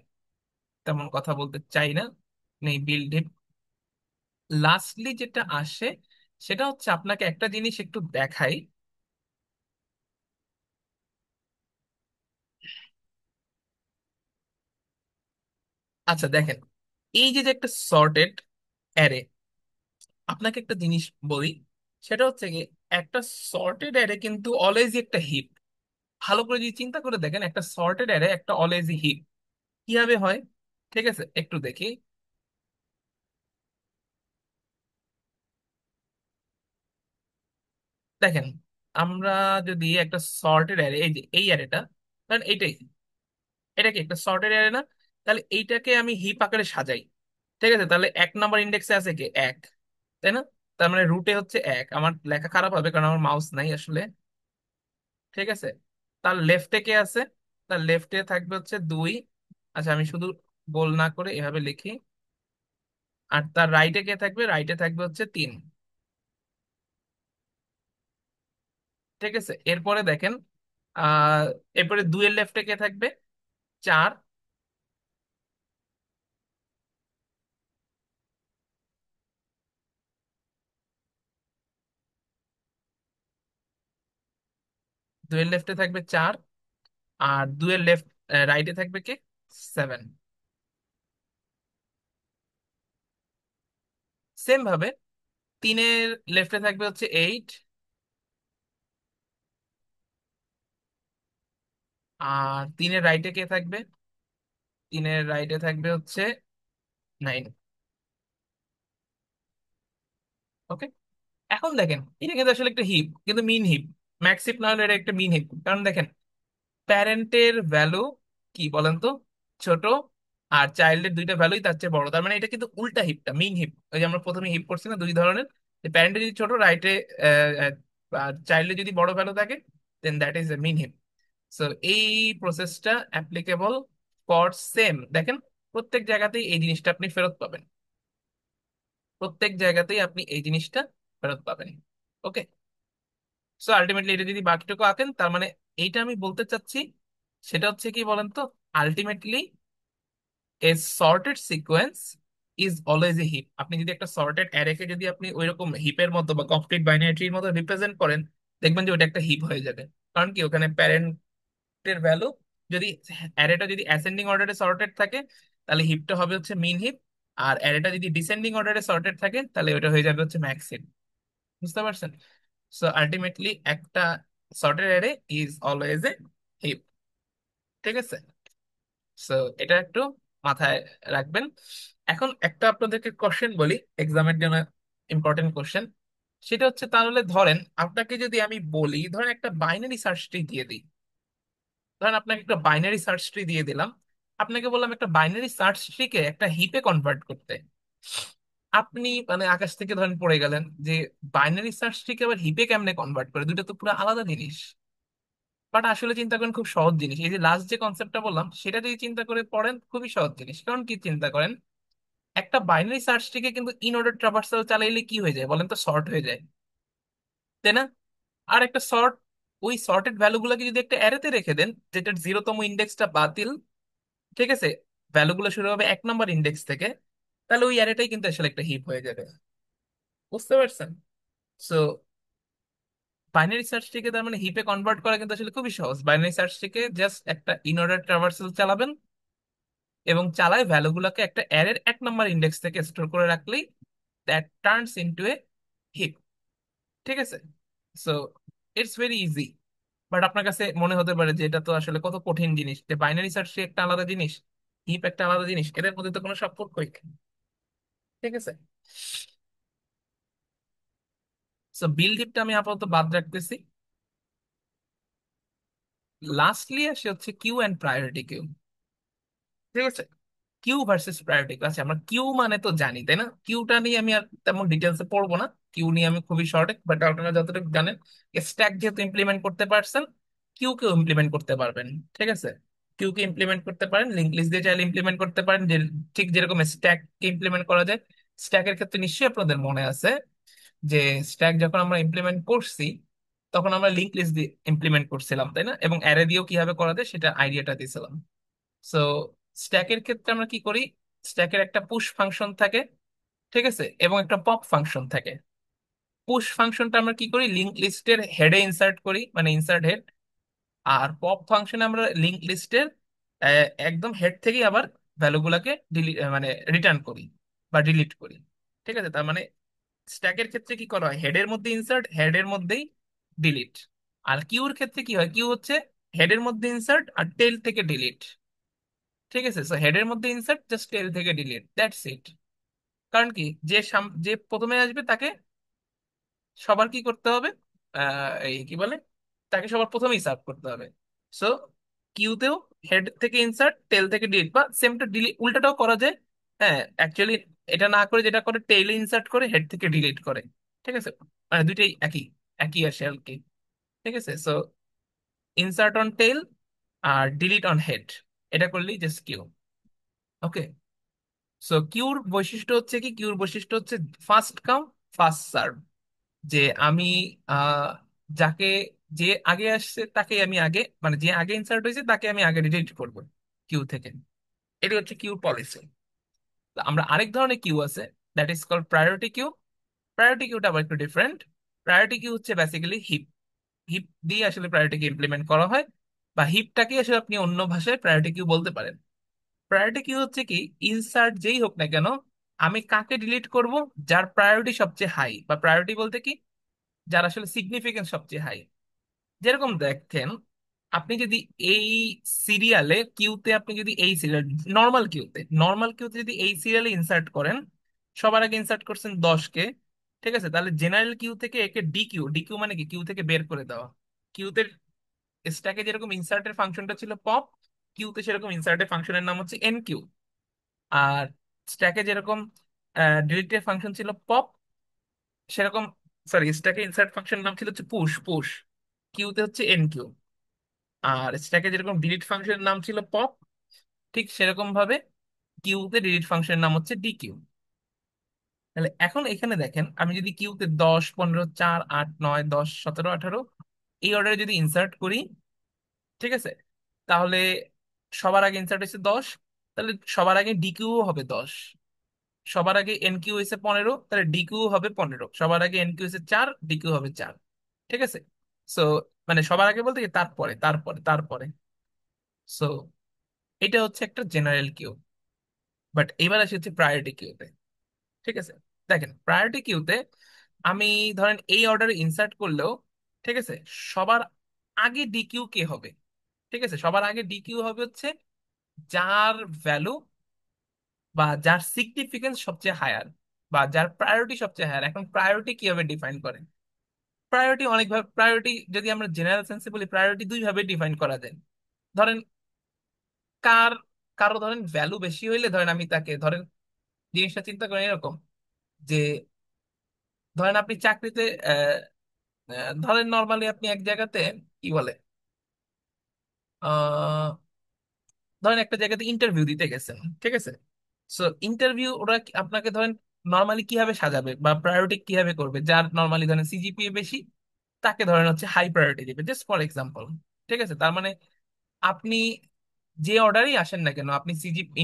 তেমন কথা বলতে চাই না। নেই বিল্ড হিপ। লাস্টলি যেটা আসে, সেটা হচ্ছে আপনাকে একটা জিনিস একটু দেখাই। আচ্ছা দেখেন, এই যে যে একটা সর্টেড অ্যারে, আপনাকে একটা জিনিস বলি, সেটা হচ্ছে কি, একটা সর্টেড অ্যারে কিন্তু অলওয়েজই একটা হিপ। ভালো করে যদি চিন্তা করে দেখেন, একটা সর্টেড অ্যারে একটা অলওয়েজই হিপ। কিভাবে হয়, ঠিক আছে একটু দেখি। দেখেন, আমরা যদি একটা সর্টেড অ্যারে, এই যে এই অ্যারেটা, কারণ এইটাই, এটা কি একটা সর্টেড অ্যারে না? তাহলে এইটাকে আমি হিপ আকারে সাজাই। ঠিক আছে, তাহলে 1 নম্বর ইন্ডেক্সে আছে কি, 1, তাই না? তার মানে রুটে হচ্ছে 1। আমার লেখা খারাপ হবে কারণ আমার মাউস নাই আসলে। ঠিক আছে, তার লেফটে কে আছে? তার লেফটে থাকবে হচ্ছে 2। আচ্ছা আমি শুধু গোল না করে এভাবে লিখি। আর তার রাইটে কে থাকবে? রাইটে থাকবে হচ্ছে 3। ঠিক আছে, এরপরে দেখেন, আহ এরপরে 2 এর লেফটে কে থাকবে? 4। 2 এর লেফটে থাকবে 4। আর 2 এর লেফট, রাইটে থাকবে কে? 7। সেম ভাবে 3-এর লেফটে থাকবে হচ্ছে 8। আর 3-এর রাইটে কে থাকবে? 3-এর রাইটে থাকবে হচ্ছে 9। ওকে। এখন দেখেন, এটা কিন্তু আসলে একটা হিপ, কিন্তু মিন হিপ। ম্যাক্স হিপ না হলে এটা একটা মিন হিপ। কারণ দেখেন, প্যারেন্টের ভ্যালু কি বলেন তো, ছোট, আর চাইল্ডের দুইটা ভ্যালুই তার চেয়ে বড়। তার মানে এটা কিন্তু উল্টা হিপটা, মিন হিপ। ওই যে আমরা প্রথমে হিপ করছি না, দুই ধরনের, প্যারেন্টে যদি ছোট, রাইটে আর চাইল্ডে যদি বড় ভ্যালু থাকে, then that is a min heap. So এই প্রসেসটা অ্যাপ্লিকেবল ফর সেম। দেখেন, প্রত্যেক জায়গাতেই এই জিনিসটা আপনি ফেরত পাবেন। প্রত্যেক জায়গাতেই আপনি এই জিনিসটা ফেরত পাবেন। ওকে। সো আলটিমেটলি এটা যদি বাকিটুকু আঁকেন, তার মানে এইটা আমি বলতে চাচ্ছি, সেটা হচ্ছে কি বলেন তো, ultimately a sorted sequence is always a heap. আপনি যদি একটা সর্টেড অ্যারেকে যদি আপনি ওইরকম হিপের মতো বা কমপ্লিট বাইনারি ট্রির মতো রিপ্রেজেন্ট করেন, দেখবেন যে ওটা একটা হিপ হয়ে যাবে। কারণ কি, ওখানে প্যারেন্টের ভ্যালু, যদি অ্যারেটা যদি অ্যাসেন্ডিং অর্ডারে সর্টেড থাকে, তাহলে হিপটা হবে হচ্ছে মিন হিপ। আর অ্যারেটা যদি ডিসেন্ডিং অর্ডারে সর্টেড থাকে, তাহলে ওটা হয়ে যাবে হচ্ছে ম্যাক্স হিপ। বুঝতে পারছেন? সো আলটিমেটলি একটা sorted array is always a heap. ঠিক আছে, সো এটা একটু মাথায় রাখবেন। এখন একটা আপনাদেরকে কোশ্চেন বলি, এক্সামের জন্য ইম্পর্টেন্ট কোশ্চেন। সেটা হচ্ছে, তাহলে ধরেন আপনাকে যদি আমি বলি, ধরেন একটা বাইনারি সার্চ ট্রি দিয়ে দিই। ধরেন আপনাকে একটা বাইনারি সার্চ ট্রি দিয়ে দিলাম, আপনাকে বললাম একটা বাইনারি সার্চ ট্রিকে একটা হিপে কনভার্ট করতে। আপনি মানে আকাশ থেকে ধরেন পড়ে গেলেন যে বাইনারি সার্চ ট্রিকে আবার হিপে কেমনে কনভার্ট করে, দুটো তো পুরো আলাদা জিনিস। বাট আসলে চিন্তা করেন, খুব সহজ জিনিস। এই যে লাস্ট যে কনসেপ্টটা বললাম, সেটা যদি চিন্তা করে পড়েন, খুবই সহজ জিনিস। কারণ কি, চিন্তা করেন, একটা বাইনারি সার্চ থেকে কিন্তু ইন অর্ডার ট্রাভার্সাল চালাইলে কি হয়ে যায় বলেন তো? শর্ট হয়ে যায়, তাই না? আর একটা সর্ট, ওই সর্টেড ভ্যালু গুলোকে যদি একটা অ্যারেতে রেখে দেন, যেটার 0তম ইন্ডেক্সটা বাতিল, ঠিক আছে, ভ্যালুগুলো শুরু হবে 1 নম্বর ইন্ডেক্স থেকে, তাহলে ওই অ্যারেটাই কিন্তু আসলে একটা হিপ হয়ে যাবে। বুঝতে পারছেন? সো বাইনারি সার্চটিকে তার মানে হিপে কনভার্ট করা কিন্তু আসলে খুবই সহজ। বাইনারি সার্চটিকে জাস্ট একটা ইন অর্ডার ট্রাভার্সাল চালাবেন, এবং চালায় ভ্যালুগুলোকে একটা অ্যারের 1 নম্বর ইন্ডেক্স থেকে স্টোর করে রাখলেই that turns into a heap. ঠিক আছে? So it's very easy. But আপনার কাছে মনে হতে পারে যে এটা তো আসলে কত কঠিন জিনিস, যে বাইনারি সার্চ একটা আলাদা জিনিস, হিপ একটা আলাদা জিনিস, এদের মধ্যে তো কোনো সম্পর্কই নেই। ঠিক আছে? সো বিল্ড হিপটা আমি আপাতত বাদ রাখতেছি। লাস্টলি আসে হচ্ছে কিউ অ্যান্ড প্রায়োরিটি কিউ। ঠিক আছে? Queue versus priority queue. আচ্ছা, আমরা কিউ মানে তো জানি, তাই না? কিউটা নিয়ে আমি আর তেমন ডিটেলসে পড়বো না, কিউ নিয়ে আমি খুবই শর্ট, বাট আপনারা যতটুকু জানেন, স্ট্যাক যেহেতু ইমপ্লিমেন্ট করতে পারছেন, কিউ কেও ইমপ্লিমেন্ট করতে পারবেন। ঠিক আছে? কিউ কে ইমপ্লিমেন্ট করতে পারেন, লিঙ্ক লিস্ট দিয়ে চাইলে ইমপ্লিমেন্ট করতে পারেন, যে ঠিক যেরকম স্ট্যাক কে ইমপ্লিমেন্ট করা যায়। স্ট্যাকের ক্ষেত্রে নিশ্চয়ই আপনাদের মনে আছে যে স্ট্যাক যখন আমরা ইমপ্লিমেন্ট করছি, তখন আমরা লিঙ্ক লিস্ট দিয়ে ইমপ্লিমেন্ট করছিলাম, তাই না? এবং অ্যারে দিয়েও কিভাবে করা যায় সেটা আইডিয়াটা দিয়েছিলাম। সো স্ট্যাকের ক্ষেত্রে আমরা কি করি? স্ট্যাকের একটা পুশ ফাংশন থাকে, ঠিক আছে, এবং একটা পপ ফাংশন থাকে। পুশ ফাংশনটা আমরা কি করি? লিঙ্ক লিস্টের হেডে ইনসার্ট করি, মানে ইনসার্ট হেড। আর পপ ফাংশনে আমরা লিঙ্ক লিস্টের একদম হেড থেকেই আবার ভ্যালুগুলোকে ডিলিট, মানে রিটার্ন করি বা ডিলিট করি। ঠিক আছে? তার মানে স্ট্যাকের ক্ষেত্রে কি করা হয়? হেডের মধ্যে ইনসার্ট, হেডের মধ্যেই ডিলিট। আর কিউর ক্ষেত্রে কি হয়? কিউ হচ্ছে হেডের মধ্যে ইনসার্ট আর টেল থেকে ডিলিট। ঠিক আছে? সো হেডের মধ্যে ইনসার্ট, জাস্ট টেল থেকে ডিলিট, দ্যাটস ইট। কারণ কি, যে প্রথমে আসবে তাকে সবার কি করতে হবে? এই কি বলে, তাকে সবার প্রথমেই সার্ভ করতে হবে। সো কিউতেও হেড থেকে ইনসার্ট, টেল থেকে ডিলিট, বা সেমটা ডিলিট উল্টাটাও করা যায়। হ্যাঁ, অ্যাকচুয়ালি এটা না করে যেটা করে, টেইলে ইনসার্ট করে হেড থেকে ডিলিট করে। ঠিক আছে? মানে দুইটাই একই, একই আসে আর কি। ঠিক আছে? সো ইনসার্ট অন টেল আর ডিলিট অন হেড, এটা করলেই জাস্ট কিউ। ওকে। সো কিউর বৈশিষ্ট্য হচ্ছে কি? কিউর বৈশিষ্ট্য হচ্ছে ফার্স্ট কাম ফার্স্ট সার্ভ। যে আমি আহ, যাকে, যে আগে আসছে তাকে আমি আগে, মানে যে আগে ইনসার্ট হয়েছে তাকে আমি আগে ডিলিট করবো কিউ থেকে। এটি হচ্ছে কিউ পলিসি। আমরা আরেক ধরনের কিউ আছে, that is called priority queue. Priority কিউটা আবার একটু ডিফারেন্ট। প্রায়োরিটি কিউ হচ্ছে বেসিক্যালি হিপ, হিপ দিয়ে আসলে প্রায়োরিটি কিউ ইমপ্লিমেন্ট করা হয়, বা হিপটাকে আসলে আপনি অন্য ভাষায় প্রায়োরিটি কিউ বলতে পারেন। প্রায়োরিটি কিউ হচ্ছে কি, ইনসার্ট যেই হোক না কেন, আমি কাকে ডিলিট করব? যার প্রায়োরিটি সবচেয়ে হাই, বা প্রায়োরিটি বলতে কি, যার আসলে সিগনিফিকেন্স সবচেয়ে হাই। যেরকম দেখেন, আপনি যদি এই সিরিয়ালে কিউতে, আপনি যদি এই সিরিয়াল, নর্মাল কিউতে যদি এই সিরিয়ালে ইনসার্ট করেন, সবার আগে ইনসার্ট করছেন 10কে, ঠিক আছে, তাহলে জেনারেল কিউ থেকে একে ডিকিউ, ডিকিউ মানে কি, কিউ থেকে বের করে দেওয়া। কিউতে স্ট্যাকে যেরকম ইনসার্টের ফাংশনটা ছিল পপ, কিউতে সেরকম ইনসার্টের ফাংশনের নাম হচ্ছে এন কিউ। আর স্ট্যাকে যেরকম ডিলিটের ফাংশন ছিল পপ, সেরকম, সরি, স্ট্যাকে ইনসার্ট ফাংশন নাম ছিল হচ্ছে পুশ, পুশ। কিউতে হচ্ছে এন কিউ। আর স্ট্যাকে যেরকম ডিলিট ফাংশনের নাম ছিল পপ, ঠিক সেরকম ভাবে কিউতে ডিলিট ফাংশনের নাম হচ্ছে ডিকিউ। তাহলে এখন এখানে দেখেন, আমি যদি কিউতে 10, 15, 4, 8, 9, 10, 17, 18 এই অর্ডারে যদি ইনসার্ট করি, ঠিক আছে, তাহলে সবার আগে ইনসার্ট হয়েছে 10, তাহলে সবার আগে ডিকিউ হবে 10। সবার আগে এন কিউ হয়েছে 15, তাহলে ডিকিউ হবে 15। সবার আগে এন কিউ হয়েছে 4, ডিকিউ হবে 4। ঠিক আছে? সো মানে সবার আগে বলতে কি, তারপরে তারপরে তারপরে। সো এটা হচ্ছে একটা জেনারেল কিউ। বাট এবার আসি হচ্ছে প্রায়োরিটি কিউতে। ঠিক আছে? দেখেন, প্রায়োরিটি কিউতে আমি ধরেন এই অর্ডারে ইনসার্ট করলেও, ঠিক আছে, সবার আগে ডিকিউ কে হবে? ঠিক আছে, সবার আগে ডিকিউ হবে হচ্ছে যার ভ্যালু বা যার সিগনিফিকেন্স সবচেয়ে হায়ার, বা যার প্রায়োরিটি সবচেয়ে হায়ার। এখন প্রায়োরিটি কিভাবে ডিফাইন করে? প্রায়োরিটি অনেকভাবে, প্রায়োরিটি যদি আমরা জেনারেল সেন্সে বলি, প্রায়োরিটি দুই ভাবে ডিফাইন করা যায়। ধরেন কার, কারো ধরেন ভ্যালু বেশি হইলে, ধরেন আমি তাকে, ধরেন জিনিসটা চিন্তা করেন এরকম, যে ধরেন আপনি চাকরিতে, আহ, ধরেন নর্মালি আপনি এক জায়গাতে, কি বলে, আহ ধরেন একটা জায়গাতে ইন্টারভিউ দিতে গেছেন, ঠিক আছে? সো ইন্টারভিউ ওরা আপনাকে ধরেন নর্মালি কিভাবে সাজাবে বা প্রায়োরিটি কিভাবে করবে, যার নর্মালি ধরেন সিজিপিএ বেশি তাকে ধরেন হচ্ছে হাই প্রায়োরিটি দিবে, জাস্ট ফর এক্সাম্পল। ঠিক আছে, তার মানে আপনি যে অর্ডারই আসেন না কেন, আপনি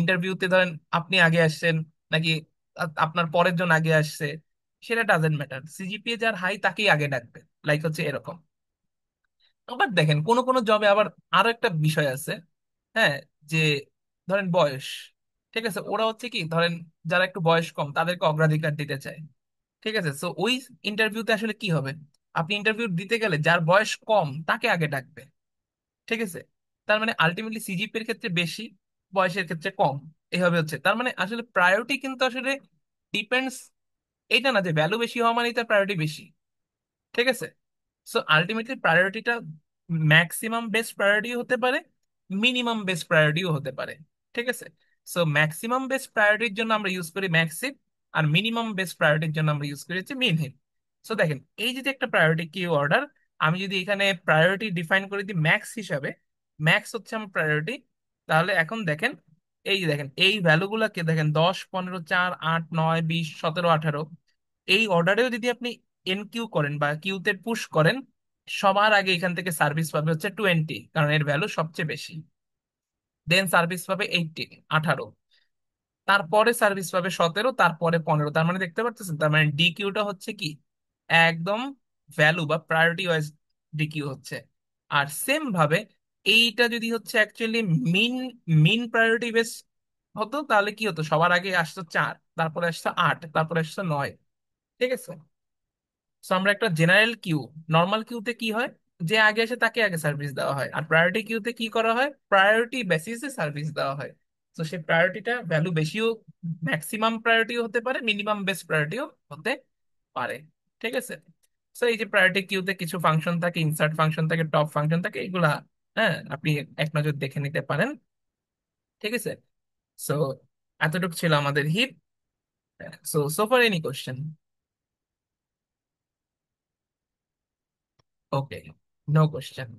ইন্টারভিউতে ধরেন আপনি আগে আসছেন নাকি আপনার পরের জন আগে আসছে, সেটা ডাজেন্ট ম্যাটার, সিজিপিএ যার হাই তাকেই আগে ডাকবে। লাইক হচ্ছে এরকম। আবার দেখেন কোন কোন জবে আবার আরো একটা বিষয় আছে, হ্যাঁ, যে ধরেন বয়স। ঠিক আছে, ওরা হচ্ছে কি ধরেন যারা একটু বয়স কম তাদেরকে অগ্রাধিকার দিতে চায়। ঠিক আছে, সো ওই ইন্টারভিউতে আসলে কি হবে, আপনি ইন্টারভিউ দিতে গেলে যার বয়স কম তাকে আগে ডাকবে। ঠিক আছে, তার মানে আলটিমেটলি সিজিপি এর ক্ষেত্রে বেশি, বয়সের ক্ষেত্রে কম। এইভাবে হচ্ছে, তার মানে আসলে প্রায়োরিটি কিন্তু আসলে ডিপেন্ডস, এটা না যে ভ্যালু বেশি হওয়া মানেই তার প্রায়োরিটি বেশি। ঠিক আছে, সো আলটিমেটলি প্রায়োরিটিটা ম্যাক্সিমাম বেস্ট প্রায়োরিটি হতে পারে, মিনিমাম বেস্ট প্রায়োরিটিও হতে পারে। ঠিক আছে, সো ম্যাক্সিমাম বেস্ট প্রায়োরিটির জন্য আমরা ইউজ করি ম্যাক্সিম, আর মিনিমাম বেস্ট প্রায়োরিটির জন্য আমরা ইউজ করি হচ্ছে মিনহিম। সো দেখেন এই যে যে একটা প্রায়োরিটি কিউ অর্ডার, আমি যদি এখানে প্রায়োরিটি ডিফাইন করে দিই ম্যাক্স হিসাবে, ম্যাক্স হচ্ছে আমার প্রায়োরিটি, তাহলে এখন দেখেন এই যে দেখেন এই ভ্যালুগুলোকে দেখেন 10 15 4 8 9 20 17 18, এই অর্ডারেও যদি আপনি এনকিউ করেন বা কিউতে পুশ করেন, সবার আগে এখান থেকে সার্ভিস পাবে হচ্ছে 20, কারণ এর ভ্যালু সবচেয়ে বেশি। দেন সার্ভিস পাবে 18, তারপরে সার্ভিস পাবে 17, তারপরে 15। তার মানে দেখতে পাচ্ছেন, তার মানে ডি কিউটা হচ্ছে কি একদম ভ্যালু বা প্রায়োরিটি ওয়াইজ ডি কিউ হচ্ছে। আর সেম ভাবে এইটা যদি হচ্ছে অ্যাকচুয়ালি মিন মিন প্রায়োরিটি বেস হতো, তাহলে কি হতো, সবার আগে আসতো 4, তারপরে আসতো 8, তারপরে আসতো 9। ঠিক আছে, সো আমরা একটা জেনারেল কিউ, নর্মাল কিউতে কি হয়, যে আগে আসে তাকে আগে সার্ভিস দেওয়া হয়, আর প্রায়োরিটি কিউতে কি করা হয়, প্রায়োরিটি বেসিসে সার্ভিস দেওয়া হয়। তো সেই প্রায়োরিটিটা ভ্যালু বেশিও, ম্যাক্সিমাম প্রায়োরিটিও হতে পারে, মিনিমাম বেস্ট প্রায়োরিটিও হতে পারে। ঠিক আছে, সো এই যে প্রায়োরিটি কিউতে কিছু ফাংশন থাকে, ইনসার্ট ফাংশন থাকে, টপ ফাংশন থাকে, এগুলা হ্যাঁ আপনি এক নজর দেখে নিতে পারেন। ঠিক আছে, সো এতটুকু ছিল আমাদের heap. So far any question? Okay, no question.